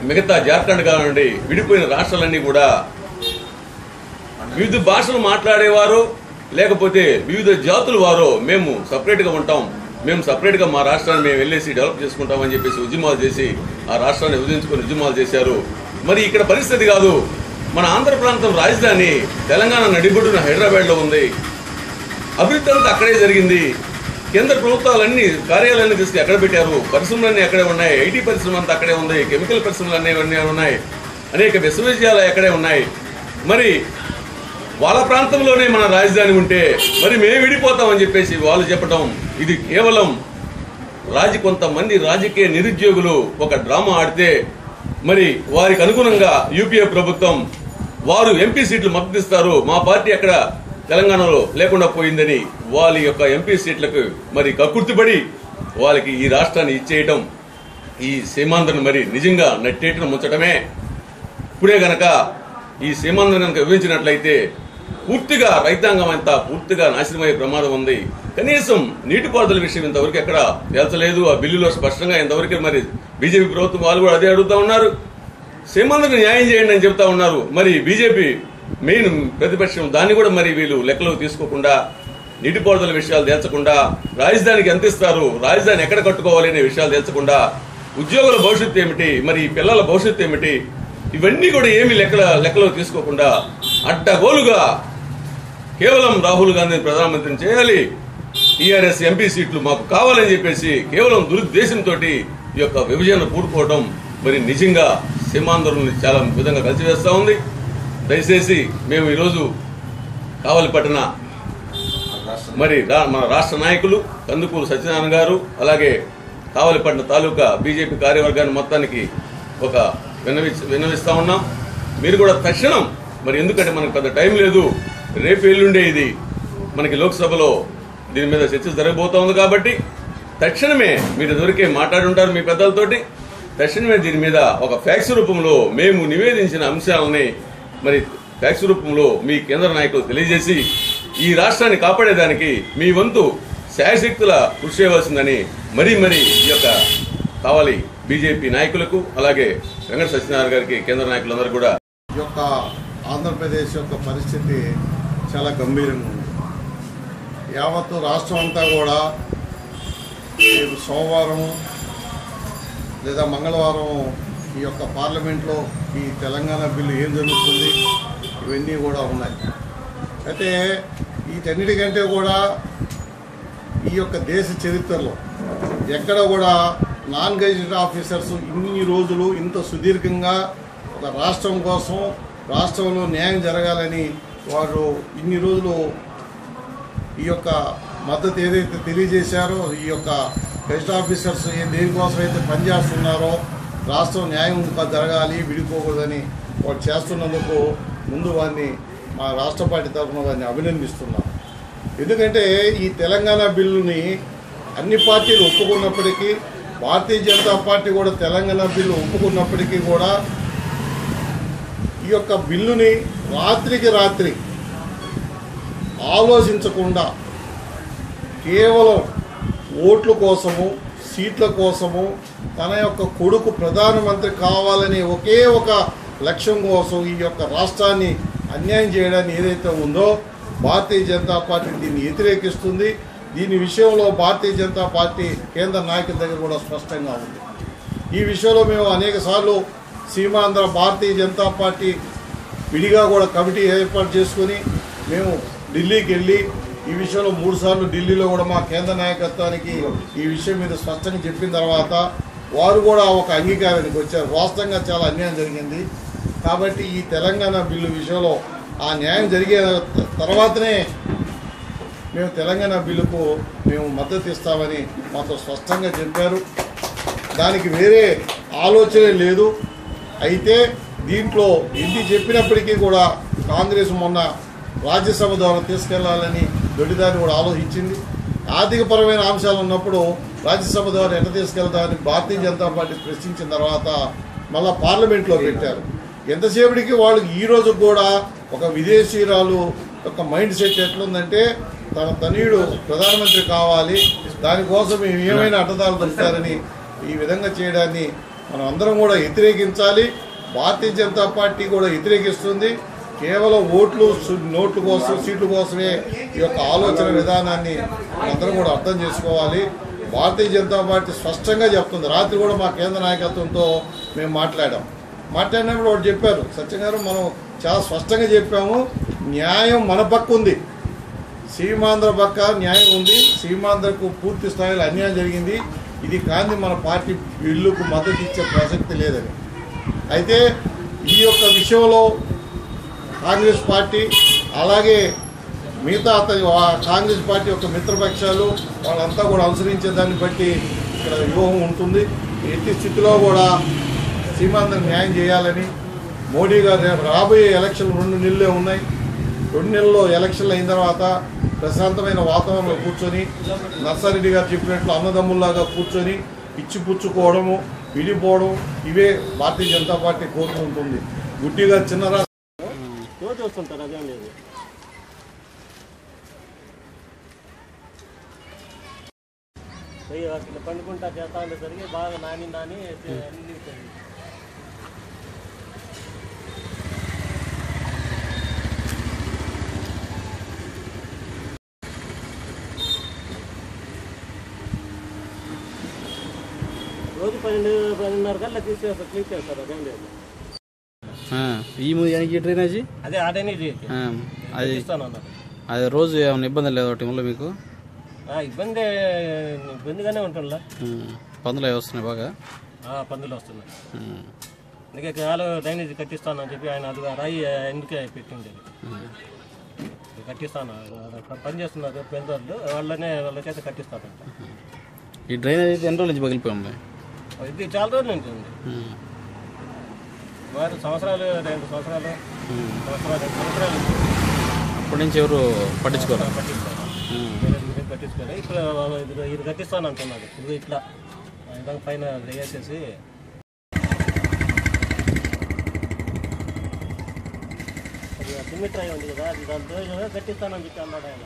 మిగతా జార్ఖండ్ కానివ్వండి, విడిపోయిన రాష్ట్రాలన్నీ కూడా వివిధ భాషలు మాట్లాడేవారు లేకపోతే వివిధ జాతుల వారు మేము సపరేట్గా ఉంటాం, మేము సపరేట్గా మా రాష్ట్రాన్ని మేము వెళ్ళేసి డెవలప్ చేసుకుంటామని చెప్పేసి ఉద్యమాలు చేసి ఆ రాష్ట్రాన్ని విభజించుకొని ఉద్యమాలు చేశారు. మరి ఇక్కడ పరిస్థితి కాదు. మన ఆంధ్ర ప్రాంతం రాజధాని తెలంగాణ నడిబొడ్డున హైదరాబాద్లో ఉంది. అభివృద్ధి అంతా అక్కడే జరిగింది. కేంద్ర ప్రభుత్వాలన్నీ కార్యాలయాన్ని తీసుకుని ఎక్కడ పెట్టారు, పరిశ్రమలన్నీ అక్కడే ఉన్నాయి, ఐటీ పరిశ్రమ అంతా అక్కడే ఉంది, కెమికల్ పరిశ్రమలు అన్నీ ఉన్నాయి, అనేక విశ్వవిద్యాలయాలు అక్కడే ఉన్నాయి. మరి వాళ్ళ ప్రాంతంలోనే మన రాజధాని ఉంటే మరి మేము విడిపోతామని చెప్పేసి వాళ్ళు చెప్పడం ఇది కేవలం కొంతమంది రాజకీయ నిరుద్యోగులు ఒక డ్రామా ఆడితే మరి వారికి అనుగుణంగా యూపీఏ ప్రభుత్వం వారు ఎంపీ సీట్లు మద్దతిస్తారు, మా పార్టీ అక్కడ తెలంగాణలో లేకుండా పోయిందని వాళ్ళ యొక్క ఎంపీ సీట్లకు మరి కక్కుర్తిపడి వాళ్ళకి ఈ రాష్ట్రాన్ని ఇచ్చేయటం, ఈ సీమాంధ్రను మరి నిజంగా నట్టేటను ముంచడమే. ఇప్పుడే గనక ఈ సీమాంధ్రను కనుక విభజించినట్లయితే పూర్తిగా రైతాంగం అంతా పూర్తిగా నాశనమయ్యే ప్రమాదం ఉంది. కనీసం నీటిపారుదల విషయం ఇంతవరకు ఎక్కడ తేల్చలేదు. ఆ బిల్లులో స్పష్టంగా ఇంతవరకు మరి బీజేపీ ప్రభుత్వం వాళ్ళు కూడా అదే అడుగుతా ఉన్నారు, సీమాంధ్రను న్యాయం చేయండి అని చెప్తా ఉన్నారు. మరి బీజేపీ మెయిన్ ప్రతిపక్షం దాన్ని కూడా మరి వీళ్ళు లెక్కలోకి తీసుకోకుండా నీటిపారుదల విషయాలు తేల్చకుండా రాజధానికి ఎంత ఇస్తారు, రాజధాని ఎక్కడ కట్టుకోవాలి అనే విషయాలు తేల్చకుండా ఉద్యోగుల భవిష్యత్తు ఏమిటి, మరి పిల్లల భవిష్యత్తు ఏమిటి, ఇవన్నీ కూడా ఏమీ లెక్కలో తీసుకోకుండా అడ్డగోలుగా కేవలం రాహుల్ గాంధీని ప్రధానమంత్రిని చేయాలి, టీఆర్ఎస్ ఎంపీ సీట్లు మాకు కావాలని చెప్పేసి కేవలం దురుద్దేశంతో ఈ యొక్క విభజన కూడుకోవడం మరి నిజంగా సీమాంధ్రులను చాలా విధంగా కలిసివేస్తూ ఉంది. దయచేసి మేము ఈరోజు కావలిపట్టణ మరి మన రాష్ట్ర నాయకులు కందుకూరు సత్యనారాయణ గారు, అలాగే కావలిపట్టణ తాలూకా బీజేపీ కార్యవర్గాన్ని మొత్తానికి ఒక విన్నవిస్తూ ఉన్నాం. మీరు కూడా తక్షణం మరి, ఎందుకంటే మనకు పెద్ద టైం లేదు, రేపు ఎల్లుండే ఇది మనకి లోక్సభలో దీని మీద చర్చ జరగబోతా ఉంది కాబట్టి తక్షణమే మీరు దొరికే మాట్లాడుంటారు మీ పెద్దలతోటి. తక్షణమే దీని మీద ఒక ఫ్యాక్స్ రూపంలో మేము నివేదించిన అంశాలని మరి ఫ్యాక్స్ రూపంలో మీ కేంద్ర నాయకులు తెలియజేసి ఈ రాష్ట్రాన్ని కాపాడేదానికి మీ వంతు శాయశక్తుల కృషి చేయవలసిందని మరీ ఈ యొక్క కావాలి బీజేపీ నాయకులకు, అలాగే వెంకట సత్యనారాయణ గారికి, కేంద్ర నాయకులందరూ కూడా. ఈ యొక్క ఆంధ్రప్రదేశ్ యొక్క పరిస్థితి చాలా గంభీరంగా ఉంది. యావత్తు రాష్ట్రం అంతా కూడా సోమవారం లేదా మంగళవారం ఈ యొక్క పార్లమెంట్లో ఈ తెలంగాణ బిల్లు ఏం జరుగుతుంది ఇవన్నీ కూడా ఉన్నాయి. అయితే వీటన్నిటికంటే కూడా ఈ యొక్క దేశ చరిత్రలో ఎక్కడ కూడా నాన్ గెజిటెడ్ ఆఫీసర్స్ ఇన్ని రోజులు ఇంత సుదీర్ఘంగా ఒక రాష్ట్రం కోసం, రాష్ట్రంలో న్యాయం జరగాలని వారు ఇన్ని రోజులు ఈ యొక్క మద్దతు ఏదైతే తెలియజేశారో, ఈ యొక్క గెజిటెడ్ ఆఫీసర్స్ దేనికోసం అయితే పనిచేస్తున్నారో, రాష్ట్రం న్యాయం జరగాలి, విడిపోకూడదని వారు చేస్తున్నందుకు ముందు వారిని మా రాష్ట్ర పార్టీ తరఫున వారిని అభినందిస్తున్నాం. ఎందుకంటే ఈ తెలంగాణ బిల్లుని అన్ని పార్టీలు ఒప్పుకున్నప్పటికీ, భారతీయ జనతా పార్టీ కూడా తెలంగాణ బిల్లు ఒప్పుకున్నప్పటికీ కూడా ఈ యొక్క బిల్లుని రాత్రికి రాత్రి ఆలోచించకుండా కేవలం ఓట్ల కోసము, సీట్ల కోసము, తన యొక్క కొడుకు ప్రధానమంత్రి కావాలనే ఒకే ఒక లక్ష్యం కోసం ఈ యొక్క రాష్ట్రాన్ని అన్యాయం చేయడానికి ఏదైతే ఉందో భారతీయ జనతా పార్టీ దీన్ని వ్యతిరేకిస్తుంది. దీని విషయంలో భారతీయ జనతా పార్టీ కేంద్ర నాయకుల దగ్గర కూడా స్పష్టంగా ఉంది. ఈ విషయంలో మేము అనేక సార్లు సీమాంధ్ర భారతీయ జనతా పార్టీ విడిగా కూడా కమిటీ ఏర్పాటు చేసుకుని మేము ఢిల్లీకి వెళ్ళి ఈ విషయంలో 3 సార్లు ఢిల్లీలో కూడా మా కేంద్ర నాయకత్వానికి ఈ విషయం మీద స్పష్టంగా చెప్పిన తర్వాత వారు కూడా ఒక అంగీకారానికి వచ్చారు. వాస్తవంగా చాలా అన్యాయం జరిగింది కాబట్టి ఈ తెలంగాణ బిల్లు విషయంలో ఆ న్యాయం జరిగే తర్వాతనే మేము తెలంగాణ బిల్లుకు మేము మద్దతు ఇస్తామని మాతో స్పష్టంగా చెప్పారు. దానికి వేరే ఆలోచనే లేదు. అయితే దీంట్లో ఎన్ని చెప్పినప్పటికీ కూడా కాంగ్రెస్ మొన్న రాజ్యసభ ద్వారా తీసుకెళ్లాలని దొడిదాన్ని కూడా ఆలోచించింది. ఆర్థికపరమైన అంశాలు ఉన్నప్పుడు రాజ్యసభ ద్వారా ఎట్లా తీసుకెళ్తామని భారతీయ జనతా పార్టీ ప్రశ్నించిన తర్వాత మళ్ళా పార్లమెంట్లో పెట్టారు. ఎంతసేపటికి వాళ్ళు ఈ రోజు కూడా ఒక విదేశీయురాలు యొక్క మైండ్ సెట్ ఎట్లుందంటే తన తనయుడు ప్రధానమంత్రి కావాలి, దానికోసం మేము ఏమైనా అడ్డదాలు దొరుకుతారని ఈ విధంగా చేయడాన్ని మనం అందరం కూడా వ్యతిరేకించాలి. భారతీయ జనతా పార్టీ కూడా వ్యతిరేకిస్తుంది. కేవలం ఓట్లు, నోట్ల కోసం, సీట్ల కోసమే ఈ యొక్క ఆలోచన విధానాన్ని మనందరం కూడా అర్థం చేసుకోవాలి. భారతీయ జనతా పార్టీ స్పష్టంగా చెప్తుంది. రాత్రి కూడా మా కేంద్ర నాయకత్వంతో మేము మాట్లాడినప్పుడు వాడు చెప్పారు, సత్యం గారు మనం చాలా స్పష్టంగా చెప్పాము, న్యాయం మన పక్క ఉంది, సీమాంధ్ర పక్క న్యాయం ఉంది, సీమాంధ్రకు పూర్తి స్థాయిలో అన్యాయం జరిగింది, ఇది కానీ మన పార్టీ బిల్లుకు మద్దతు ఇచ్చే ప్రసక్తి లేదని. అయితే ఈ యొక్క విషయంలో కాంగ్రెస్ పార్టీ అలాగే మిగతా కాంగ్రెస్ పార్టీ యొక్క మిత్రపక్షాలు వాళ్ళంతా కూడా అనుసరించే దాన్ని బట్టి ఇక్కడ వ్యూహం ఉంటుంది. ఎట్టి స్థితిలో కూడా సీమాంధ్రకు న్యాయం చేయాలని మోడీ గారు రాబోయే ఎలక్షన్లు 2 నెలలే ఉన్నాయి. 2 నెలల్లో ఎలక్షన్లు అయిన తర్వాత ప్రశాంతమైన వాతావరణంలో కూర్చొని నర్సారెడ్డి గారు చెప్పినట్లు అన్నదమ్ముల్లాగా కూర్చొని ఇచ్చిపుచ్చుకోవడము, విడిపోవడం ఇవే భారతీయ జనతా పార్టీ కోరుకుంటుంది. గుడ్డిగా చిన్న వస్తుంటారు అదేం లేదు. అట్లా పండుకుంటా చేస్తా ఉండేసరికి బాగా నాని అన్ని రోజు 12-12:30 కల్లా క్లీన్ చేస్తారు అదేం లేదు. ఈ డ్రైనేజీ అదే ఆ డ్రైనేజీ అది ఇస్తాను అన్నారు. అది రోజు ఏమైనా ఇబ్బంది లేదు టీంలో మీకు? ఇబ్బందిగానే ఉంటుందా. పందులు అవి వస్తున్నాయి బాగా? పందులు వస్తున్నాయి. అందుకే కాలు డ్రైనేజ్ కట్టిస్తాను అని చెప్పి ఆయన అది రాయి ఎందుకే పెట్టింది, కట్టిస్తాను పని చేస్తున్నారు పెద్దవాళ్ళు, వాళ్ళకైతే కట్టిస్తానంట. ఈ డ్రైనేజ్ అయితే ఎన్ని రోజుల నుంచి పగిలిపోయి ఉంది? ఇది చాలా రోజులు ఉంటుంది. వారు సంవత్సరాలు 2 సంవత్సరాలు అప్పటి నుంచి ఎవరు పట్టించుకోవాలి. కట్టించుకోవాలి. ఇప్పుడు ఇది కట్టిస్తాను అంటున్నారు. ఇది ఇట్లా పైన వేసేసి సిమెంట్ రాయి ఉంది కదా, దాంతో కట్టిస్తానని చెప్పి అన్నాడు ఆయన.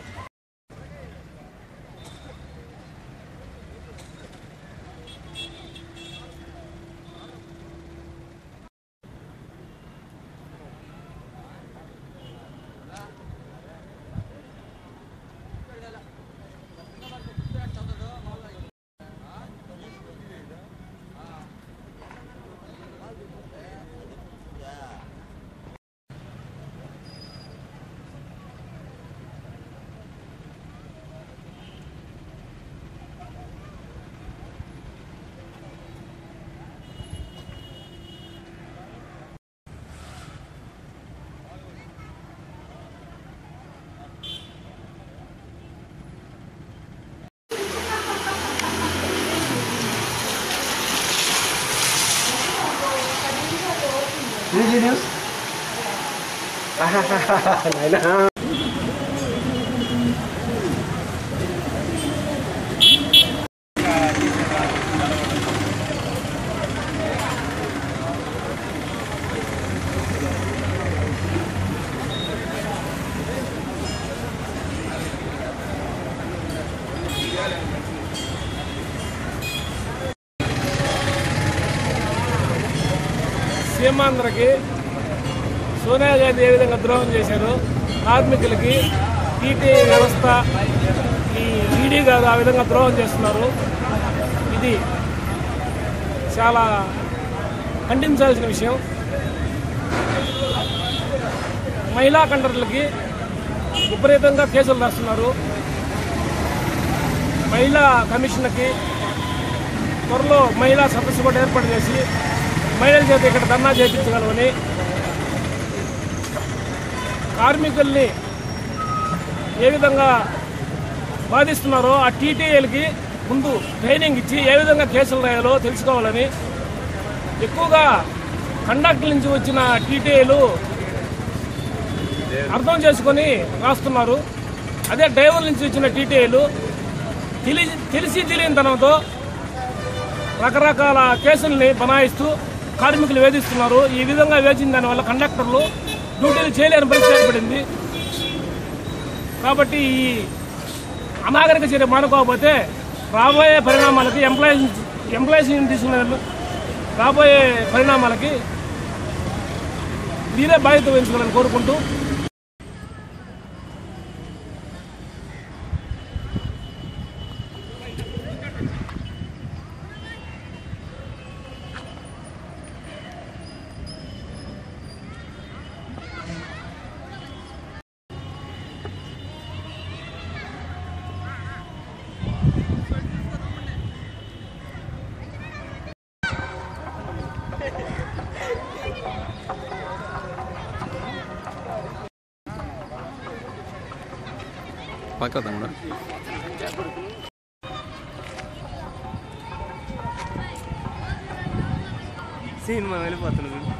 సీమాంధ్రకి సోనియా గాంధీ ఏ విధంగా ద్రోహం చేశారు, కార్మికులకి టీటీ వ్యవస్థ ఈ ఈడీ గారు ఆ విధంగా ద్రోహం చేస్తున్నారు. ఇది చాలా ఖండించాల్సిన విషయం. మహిళా కండక్టర్లకి విపరీతంగా కేసులు రాస్తున్నారు. మహిళా కమిషన్కి త్వరలో మహిళా సదస్సు కూడా ఏర్పాటు చేసి మహిళల చేత ఇక్కడ ధర్నా చేయించగలమని, కార్మికుల్ని ఏ విధంగా బాధిస్తున్నారో ఆ టీటీఏలకి ముందు ట్రైనింగ్ ఇచ్చి ఏ విధంగా కేసులు రాయాలో తెలుసుకోవాలని, ఎక్కువగా కండక్టర్ నుంచి వచ్చిన టీటీఏలు అర్థం చేసుకొని రాస్తున్నారు. అదే డ్రైవర్ నుంచి వచ్చిన టీటీఏలు తెలిసి తెలియనితనంతో రకరకాల కేసుల్ని బనాయిస్తూ కార్మికులు వేధిస్తున్నారు. ఈ విధంగా వేచిన దానివల్ల కండక్టర్లు డ్యూటీలు చేయలేని పరిస్థితి ఏర్పడింది. కాబట్టి ఈ అనాగరిక చర్య మానుకోకపోతే రాబోయే పరిణామాలకి ఎంప్లాయీస్ తీసుకున్న రాబోయే పరిణామాలకి మీరే బాధ్యత వహించుకోవాలని కోరుకుంటూ పక్క తమ్ముడు సినిమా వెళ్ళిపోతున్నాడు.